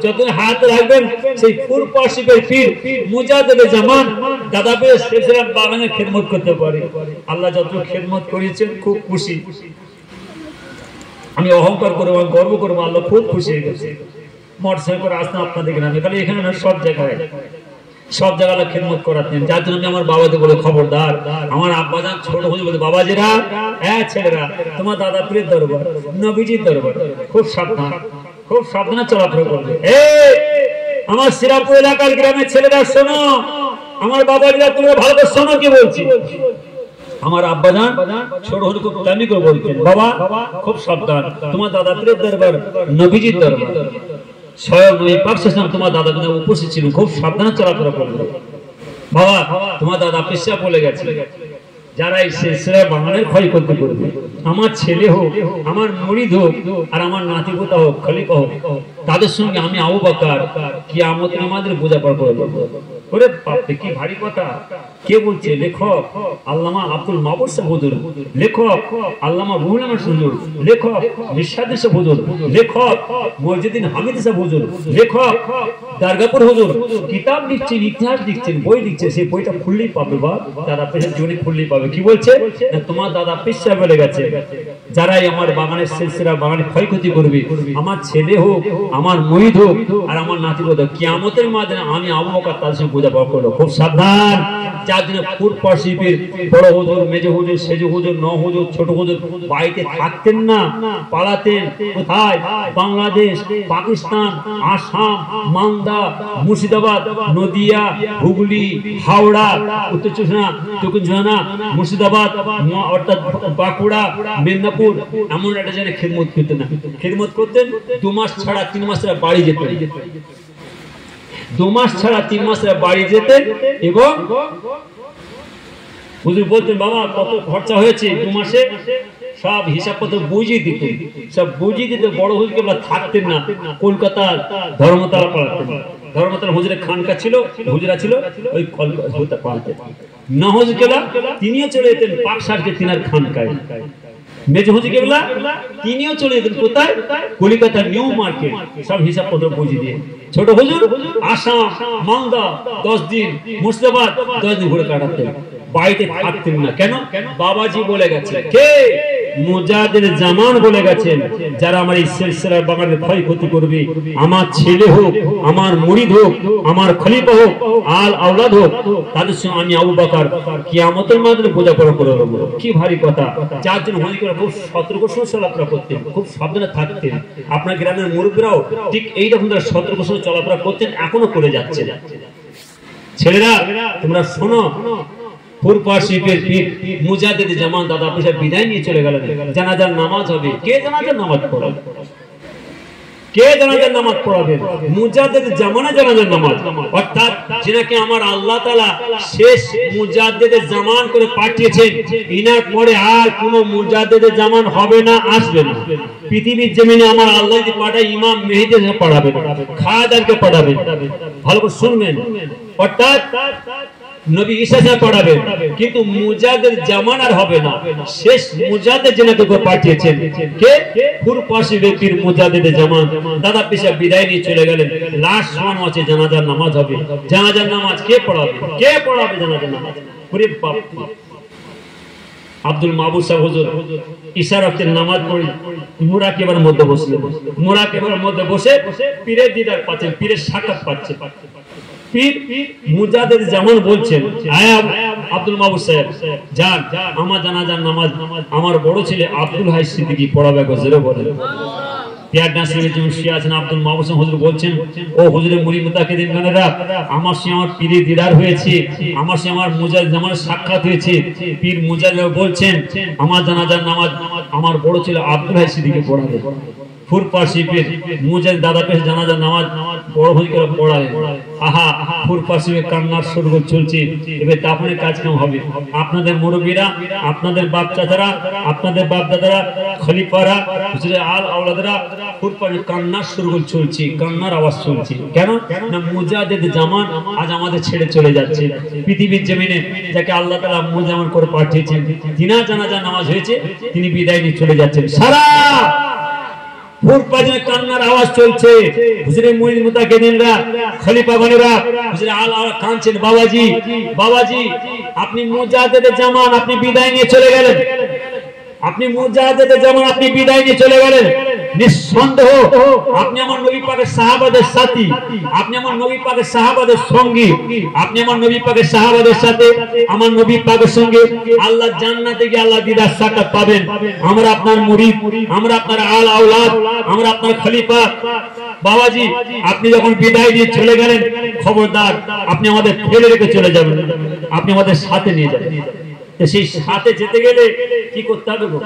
যতদিন হাত রাখবেন সেই পূর্ব পশ্চিমের পীর মুজাহিদুল জামান দাদা বিশেষ সিলসিলা বাংলা খেদমত করতে পারে। আল্লাহ যত খেদমত করেছেন খুব খুশি। আমি অহংকার করবো, গর্ব করবো, আল্লাহ খুব খুশি হয়ে গেছে। মোটরসাইকেল করে আসতাম আপনাদের গ্রামে, খালি এখানে না, সব জায়গায় সব জায়গায় খেদমত করাতেন। যার জন্য আমি আমার বাবাকে বলে, খবরদার, আমার আব্বাজান ছোট হয়ে বলে, বাবাজিরা, হ্যাঁ ছেলেরা, তোমার দাদা পীরের দরবার, নবীজির দরবার, খুব সাবধান, খুব সাবধানে চলাফেরা করবে। আমার শ্রীরামপুর এলাকার গ্রামের ছেলেরা শোনো, আমার বাবাজিরা, তোমরা ভালো করে শোনো কি বলছি। আমার আব্বাজান ছোট হলে খুব দামি করে বলতেন, বাবা খুব সাবধান, তোমার দাদা পীরের দরবার নবীজির দরবার, স্বয়ং নবী পাক সাল্লাল্লাহু তোমার দাদা কিন্তু উপস্থিত ছিলেন, খুব সাবধানে চলাফেরা করবে। বাবা তোমার দাদা পেশা বলে গেছে, যারা এই সিলসিলা বাঙালির ক্ষয়ক্ষতি করবে, আমার ছেলে হোক, আমার মুরিদ হোক, আর আমার নাতিপোতা হোক, খলিফা হোক, তাদের সঙ্গে আমি আবু বকর কিয়ামতের আমাদের বোঝাপড়া করে দেব। ওরে বাপ রে, কি ভারী কথা! কে বলছে? লেখক আল্লামা আব্দুল মাহবুব সাহেব হুজুর, লেখক আল্লামা রুহুল আমিন হুজুর, লেখক মিরশাদ সাহেব হুজুর, লেখক মইজুদ্দিন হামিদ সাহেব হুজুর, লেখক দারগাপুর হুজুর কিতাব লিখছেন, ইতিহাস লিখছেন, বই লিখছে, সেই বইটা খুললেই পাবে। বা দাদা পেশার জীবনে খুললেই পাবে। কি বলছে? তোমার দাদা পেশা বলে গেছে, যারাই আমার বাগানের সিলসিলা বাগানের ক্ষয়ক্ষতি করবে, আমার ছেলে হোক, আমার মুরিদ হোক, আর আমার নাতিপোতা, কিয়ামতের মাঝে আমি আবু বকর তাদের সঙ্গে বোঝাপড়া করবো। খুব সাবধান। যার জন্য ফুরপা শিবির বড় হুজুর, মেজো হুজুর, সেজো হুজুর, ন হুজুর, ছোট হুজুর বাড়িতে থাকতেন না, পালাতেন। কোথায়? বাংলাদেশ, পাকিস্তান, আসাম, মালদা, মুর্শিদাবাদ, নদিয়া, হুগলি, হাওড়া, উত্তর চব্বিশ পরগনা, মুর্শিদাবাদ, অর্থাৎ বাঁকুড়া, মেদিনীপুর, এমন একটা জায়গায় খিদমত করতেন না। খিদমত করতেন 2 মাস ছাড়া 3 মাস বাড়ি যেতেন, 2 মাস ছাড়া 3 মাস বাড়ি যেতেন। এবং হুজুর বলতেন, বাবা কত খরচা হয়েছে 2 মাসে, সব হিসাবপত্র বুঝিয়ে দিত, সব বুঝিয়ে দিতে। বড় হুজুরকে থাকতেন না, কলকাতার ধর্মতলা পাড়াতেন। ধর্মতলা হুজুরের খানকা ছিল, হুজুরা ছিল ওই কলকাতা পাড়াতে। না হুজুর কেলা তিনিও চলে যেতেন পাকসারকে তিনার খানকায়। মেজ হুজুর কেবলা তিনিও চলে যেতেন কোথায়? কলকাতা নিউ মার্কেট, সব হিসাবপত্র বুঝিয়ে দিয়ে। ছোট হুজুর আসাম, মালদা 10 দিন, মুর্শিদাবাদ 10 দিন ঘুরে কাটাতেন, বাড়িতে থাকতেন না। কেন? বাবাজি বলে গেছে, কে? মুজাহিদ জামান বলে গেছেন, যারা আমার এই সিলসিলার বাগানের ক্ষয়ক্ষতি করবে, আমার ছেলে হোক, আমার মুরিদ হোক, আমার খলিফা হোক, আল আওলাদ হোক, তাদের সঙ্গে আমি আবু বকর কিয়ামতের মাঠে বোঝাপড়া করে দেব। কি ভারী কথা! যার জন্য হুজুর খুব সতর্ক সঙ্গে চলাফেরা করতেন, খুব সাবধানে থাকতেন। আপনার গ্রামের মুরব্বীরাও ঠিক এইরকম তারা সতর্ক সঙ্গে চলাফেরা করতেন, এখনো করে যাচ্ছে। ছেলেরা তোমরা শোনো, ফুরপা শিবির পীর মুজাহিদ জামান দাদা পেশা বিদায় নিয়ে চলে গেলেন। জানাজার নামাজ হবে। কে জানাজার নামাজ পড়াবে? কে জানাজার নামাজ পড়াবে? মুজাহিদ জামানে জানাজার নামাজ, অর্থাৎ যেনাকে আমার আল্লাহ তাআলা শেষ মুজাহিদ জামান করে পাঠিয়েছেন, ইনার পরে আর কোনো মুজাহিদ জামান হবে না, আসবে না। পৃথিবীর জমিনে আমার আল্লাহ যদি পাঠায়, ইমাম মেহেদী পড়াবে, খায়দারকে পড়াবে। ভালো করে শুনবেন, অর্থাৎ নবী ঈসা সাহেব পড়াবেন, কিন্তু মুজাহিদের জামান আর হবে না। শেষ মুজাহিদ যেনাকে পাঠিয়েছেন, কে? ফুরপা শিবির পীর মুজাহিদ জামান দাদা পেশা বিদায় নিয়ে চলে গেলেন। লাস্ট সময় আছে জানাজার নামাজ হবে। জানাজার নামাজ কে পড়াবে? কে পড়াবে জানাজার নামাজ? ওরে বাপ! আব্দুল মাহবুব সাহেব হুজুর ইশারাতের নামাজ পড়ি মুরাকিবার মধ্যে বসলেন। মুরাকিবার মধ্যে বসে পীরের দিদার পাচ্ছেন, পীরের সাক্ষাৎ পাচ্ছেন। পীর মুজাহিদ জামান বলছেন, আব্দুল মাহবুব সাহেব যান, আমার জানাজার নামাজ আমার বড় ছেলে আব্দুল হাই সিদ্দিকী পড়াবে। গজরে বলেন। পিয়ার নাসিরের যিনি শিয়া আছেন আব্দুল মাহবুব সাহেব হুজুর বলছেন, ও হুজুরের মুরিদ মুতাকিদিন গানেরা, আমার সঙ্গে আমার পীরের দিদার হয়েছে, আমার সঙ্গে আমার মুজাহিদ জামানের সাক্ষাৎ হয়েছে। পীর মুজাহিদ বলছেন, আমার জানাজার নামাজ আমার বড় ছেলে আব্দুল হাই সিদ্দিকী পড়াবে। ফুরপা শিবির মুজাহিদ দাদা পেশা জানাজার নামাজ বড় হুজুর পড়ায়। আহা, ফুরপা শিবির কান্নার শোরগোল চলছে। এবার দাফনের কাজ কেমন হবে? আপনাদের মুরব্বীরা, আপনাদের বাপ চাচারা, আপনাদের বাপ দাদারা, খলিফারা, হুজুরের আল আওলাদরা ফুরপা কান্নার শোরগোল চলছে, কান্নার আওয়াজ চলছে। কেন না? মুজাহিদ জামান আজ আমাদের ছেড়ে চলে যাচ্ছে। পৃথিবীর জমিনে যাকে আল্লাহ তাআলা মুজাহিদ করে পাঠিয়েছেন, তিনার জানাজার নামাজ হয়েছে, তিনি বিদায় নিয়ে চলে যাচ্ছেন। সারা ফুরপাজে কান্নার আওয়াজ চলছে। হুজুরে মুরিদ মুতাকিদিনরা, খলিফাগণেরা, হুজুরে আল আওলাদ কাঁদছেন, বাবাজি, বাবাজি, আপনি মুজাহিদ জামান, আপনি বিদায় নিয়ে চলে গেলেন। আপনি মুজাহিদ জামান, আপনি বিদায় নিয়ে চলে গেলেন। নিঃসন্দেহ আপনি আমার নবী পাকের সাহাবাদের সাথী, আপনি আমার নবী পাকের সাহাবাদের সঙ্গী, আপনি আমার নবী পাকের সাহাবাদের সাথে আমার নবী পাকের সঙ্গে আল্লাহ জান্নাতে গিয়ে আল্লাহ দিদার সাক্ষাৎ পাবেন। আমরা আপনার মুরিদ, আমরা আপনার আল আওলাদ, আমরা আপনার খলিফা। বাবাজি, আপনি যখন বিদায় দিয়ে চলে গেলেন, খবরদার আপনি আমাদের ফেলে রেখে চলে যাবেন, আপনি আমাদের সাথে নিয়ে যাবেন। সেই সাথে যেতে গেলে কি করতে হবে গো?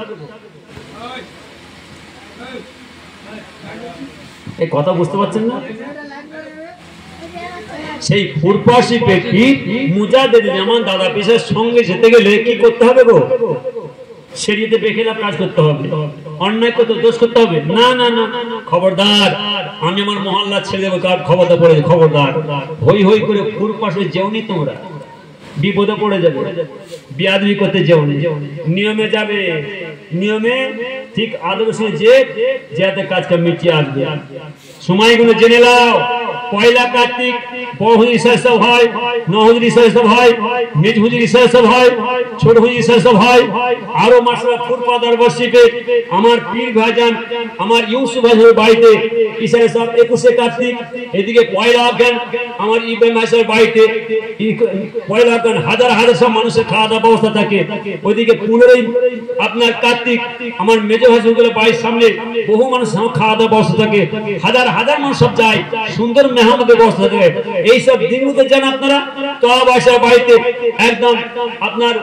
এই কথা বুঝতে পারছেন না? সেই ফুরপাশি ব্যক্তি মুজাহিদ জামান দাদা পিসের সঙ্গে যেতে গেলে কি করতে হবে গো? শরীয়তে বেখেলাফ কাজ করতে হবে, অন্যায় করতে দোষ করতে হবে না। না না খবরদার, আমি আমার মহল্লা ছেড়ে দেবো, কার খবরদার পড়ে, খবরদার হই হই করে ফুরপাশে যেওনি, তোমরা বিপদে পড়ে যাবে, বিয়াদবি করতে যেওনি, নিয়মে যাবে, নিয়মে ঠিক আদর্শে যে যাতে কাজটা মিটিয়ে আসবে। সময়গুলো জেনে নাও। পয়লা কার্তিক বড়হুজুর ইসা হয়, নহজুর ইসা হয়, মেজ হুজুর ইসা হয়, ছোট হুজুর ইসা হয়, আরো মাসরা ফুরপাদার বর্ষিপে আমার পীর ভাইজান আমার ইউসুফ ভাইয়ের বাড়িতে ইসা সাহেব 21 কার্তিক, এদিকে পয়লা অজ্ঞান আমার ইব্রাহিম ভাইয়ের বাড়িতে পয়লা অজ্ঞান হাজার হাজার সব মানুষের খাওয়া দাওয়া ব্যবস্থা থাকে। ওইদিকে 15ই আপনার কার্তিক আমার মেজ ভাইগুলো বাড়ির সামনে বহু মানুষ খাওয়া দাওয়া ব্যবস্থা থাকে, হাজার হাজার মানুষ সব যায়, সুন্দর মেহমানের ব্যবস্থা থাকে। এইসব দিনগুলোতে যান আপনারা তোয়াবাসা বাড়িতে একদম আপনার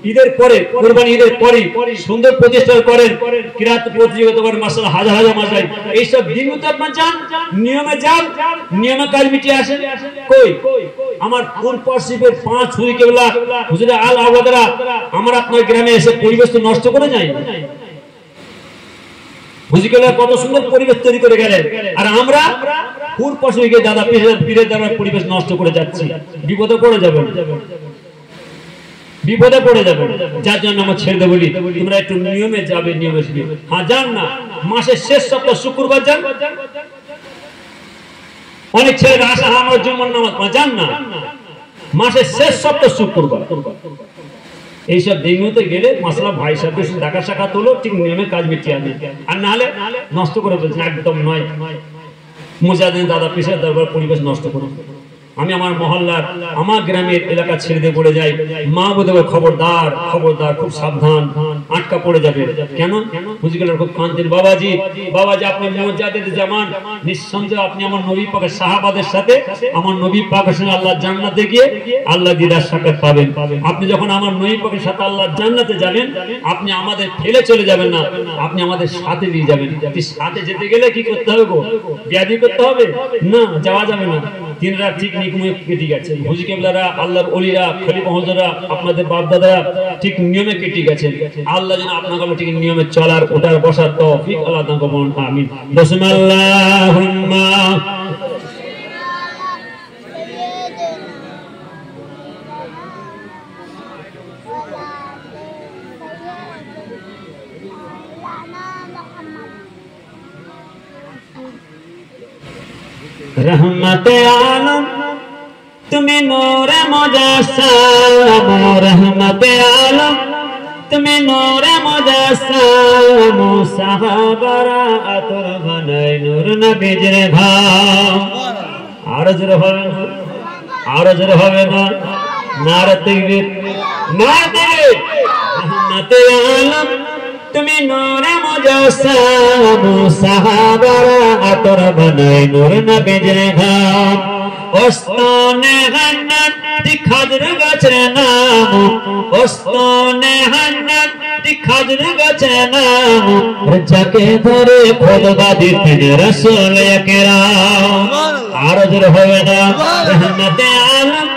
ঈদের পরে, কুরবানি ঈদের পরে সুন্দর প্রতিষ্ঠা করেন, কিরাত প্রতিযোগিতা করেন, মাশাআল্লাহ হাজার হাজার মাসাই। এইসব দিনগুলোতে আপনারা যান, নিয়মে যান, নিয়মে কাজ মিটিয়ে আসেন। কই আমার ফুরপাশিপের 5 হুজুর কেবলা হুজুরে আল আওলাদরা আমরা আপনার গ্রামে এসে পরিবেশ নষ্ট করে যাই। হুজুরগুলো কত সুন্দর পরিবেশ তৈরি করে গেলেন, আর আমরা ফুরপাশে গিয়ে দাদা পীরের দ্বারা পরিবেশ নষ্ট করে যাচ্ছি। বিপদে পড়ে যাবেন, বিপদে পড়ে যাবেন। যার জন্য আমরা ছেড়ে দেব, বলি তোমরা একটু নিয়মে যাবে, নিয়মে যাবে। হ্যাঁ যান না, মাসের শেষ সপ্তাহ শুক্রবার যান। অনেক ছেলেরা আসা আমার জুমার নামাজ যান না, মাসের শেষ সপ্তাহ শুক্রবার। এইসব দিনগুলোতে গেলে মাসলা ভাই সাথে দেখা সাক্ষাৎ হলো, ঠিক নিয়মে কাজ মিটিয়ে আনে, আর নাহলে নষ্ট করে ফেলছেন। একদম নয়, মুজাহিদ দাদা পিসের দরবার পরিবেশ নষ্ট করে। আমি আমার মহল্লার আমার গ্রামের এলাকা ছেড়ে দিয়ে পড়ে যাই, মা বলতে খবরদার খবরদার, খুব সাবধান, আটকা পড়ে যাবে। কেন? হুজুরগুলো খুব কাঁদতেন, বাবাজি বাবাজি আপনি মুজাহিদ জামান, নিঃসন্দেহে আপনি আমার নবী পাকের সাহাবাদের সাথে, আমার নবী পাকের সঙ্গে আল্লাহ জান্নাতে গিয়ে আল্লাহ দিদার সাক্ষাৎ পাবেন। আপনি যখন আমার নবী পাকের সাথে আল্লাহ জান্নাতে যাবেন, আপনি আমাদের ফেলে চলে যাবেন না, আপনি আমাদের সাথে নিয়ে যাবেন। আপনি সাথে যেতে গেলে কি করতে হবে গো? বিয়াদি করতে হবে না, যাওয়া যাবে না। দিনরা ঠিক নিয়মে কেটে গেছে, হুজুর কেবলারা আল্লাহর ওলিরা খলিফা হুজুররা আপনাদের বাপ দাদারা ঠিক নিয়মে কেটে গেছে। আল্লাহ যেন আপনাকে ঠিক নিয়মে চলার ওঠার বসার তৌফিক আল্লাহ দান করুন, আমিন। বিসমিল্লাহুম্মা रहमते आलम तुम्हें नूरे मुजस्सम, रहमते आलम तुम्हें नूरे मुजस्सम, साहाबारा आतुर बनाए नूर नबी जरे भाव। आरो जरे হবে না, आरो जरे হবে না, नारे तकबीर, नारे तकबीर। रहमते आलम তুমি নূরে মুজস্সাম, সাহাবারা আতর বানায় নূর নবীর ঘাম। ওস্তনে হান্নাত খাজর গাছের নাম, ওস্তনে হান্নাত খাজর গাছের নাম, যাকে ধরে খুতবা দিতেন রাসূল আকরাম। আরো জোরে হবে না, রহমতে আলম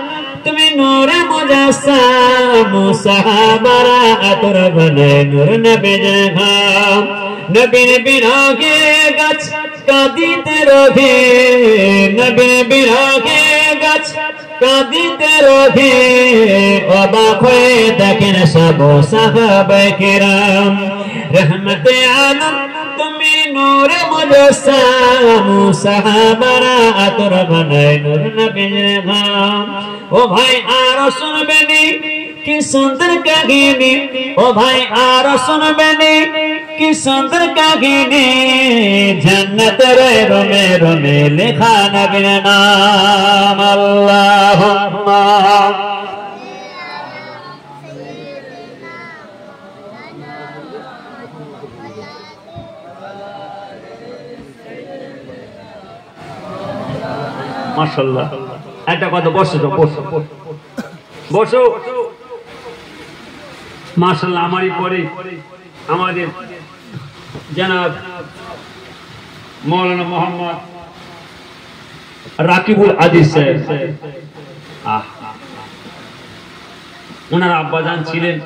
তুমি নূরে মুজস্সাম, সাহাবারা আতর বানায় নূর নবীর ঘাম। নবীর বিরহে গাছ কাঁদিতে রহে, নবীর বিরহে গাছ কাঁদিতে রহে, অবাক হয়ে দেখেন সব সাহাবায়ে কেরাম। রহমতে আলম তুমি নূরে মুজস্সাম, সাহাবারা আতর বানায় নূর নবীর ঘাম। ও ভাই আরো শুনবেনি কি সুন্দর কাহিনী, ও ভাই আরো শুনবেনি কি সুন্দর কাহিনী, জান্নাতের রোমে রোমে লেখা নবীর নাম। আল্লাহুম্মা মাশাআল্লাহ। একটা কথা, বসো তো, বসো বসো। মাশাআল্লাহ আমারই পরে আমাদের জনাব মৌলানা মোহাম্মদ রাকিবুল আজিজ সাহেব, ওনার আব্বাজান ছিলেন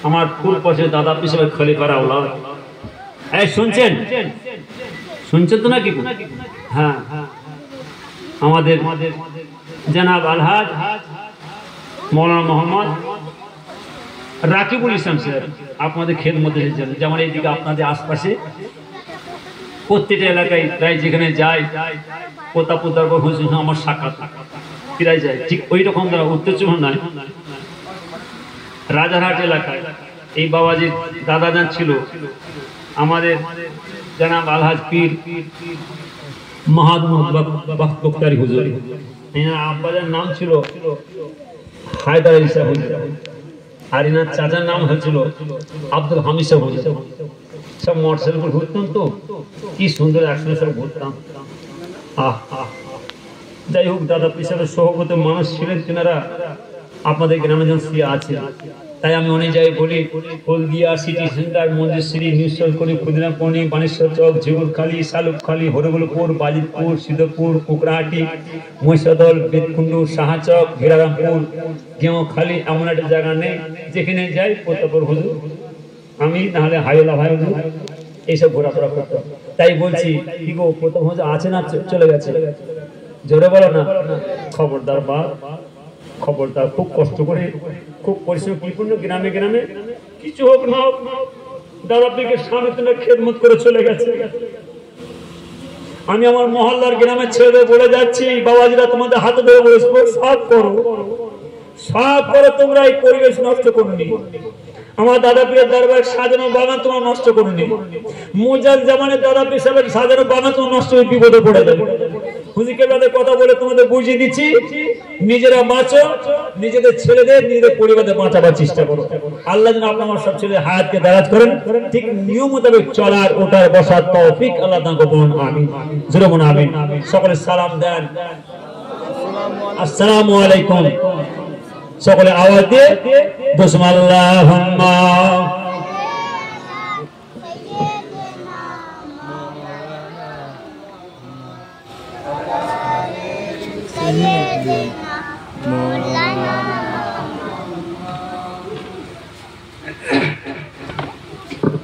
আমার ফুল পাশে দাদা পিছনে খলিফার আওলাদ। এই শুনছেন শুনছেন তো নাকি? হ্যাঁ, আমাদের জনাব আলহাজ মৌলানা মোহাম্মদ রাকিবুল ইসলাম সাহেব আপনাদের খেদমতে এসেছেন। যেমন এইদিকে আপনাদের আশপাশে প্রত্যেকটা এলাকায় প্রায় যেখানে যায় প্রতাপুর দরবার হুজুর আমার সাক্ষাৎ ফিরাই যায়, ঠিক ওই রকম দ্বারা উত্তেজনা নয়। রাজারহাট এলাকায় এই বাবাজির দাদাজান ছিল আমাদের জনাব আলহাজ পীর মাহমুদ বখতারি হুজুর। আব্বাজার নাম ছিল হায়দার আলী সাহেব হুজুর, আর এনার চাচার নাম হয়েছিল আব্দুল হামিদ সাহেব হুজুর। সব মোটরসাইকেল ঘুরতাম, তো কি সুন্দর একসঙ্গে সব ঘুরতাম। যাই হোক, দাদা পিসাবের সহগত মানুষ ছিলেন তেনারা আপনাদের গ্রামে যেন শুয়ে আছে। তাই আমি অনেক জায়গায় বলি, হলদিয়া, সিটি সেন্টার, মঞ্জুশ্রী, নিউজকলি, খুদিরাপনি, বানেশ্বর চক, ঝিগুরখালী, শালুকখালী, হরগোলপুর, বাজিতপুর, সিদ্ধপুর, কুকরাহাটি, মহিষাদল, বেদকুন্ডু, শাহচক, হিরারামপুর, গেঁওখালী, এমন একটা জায়গা নেই যেখানে যাই প্রতাপর হুজুর আমি নাহলে হাইলা ভাই হুজুর এইসব ঘোরাফেরা করতাম। তাই বলছি কি গো, প্রতাপ হুজুর আছে না চলে গেছে? জোরে বলো না। খবরদার বা খবরদার, খুব কষ্ট করে খুব পরিশ্রম পরিপূর্ণ গ্রামে গ্রামে কিছু হোক না হোক দাদা পীরের সামনে তোমরা খেদমত করে চলে গেছে। আমি আমার মহল্লার গ্রামের ছেলেদের বলে যাচ্ছি, বাবাজিরা তোমাদের হাতে ধরে বসবো, সব করো, সব করে তোমরা এই পরিবেশ নষ্ট করনি। আমার দাদা পীরের দরবার সাজানো বাগান তোমরা নষ্ট করনি। মুজাল জামানের দাদা পীর সাহেবের সাজানো বাগান তোমরা নষ্ট হয়ে বিপদে পড়ে যাবে। হুজুরকে বাদে কথা বলে তোমাদের বুঝিয়ে দিচ্ছি, নিজেরা বাঁচো, নিজেদের ছেলেদের নিজেদের পরিবারের বাঁচাবার চেষ্টা করো। আল্লাহ যেন আপনার সব ছেলে হায়াতকে দারাজ করেন, ঠিক নিয়ম মোতাবেক চলার ওঠার বসার তৌফিক আল্লাহ দান করুন। আমিন, জোরে বলুন আমিন। সকলে সালাম দেন, আসসালামু আলাইকুম। সকলে আওয়াজ দিয়ে বিসমিল্লাহুম্মা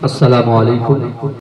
আসসালামু আলাইকুম।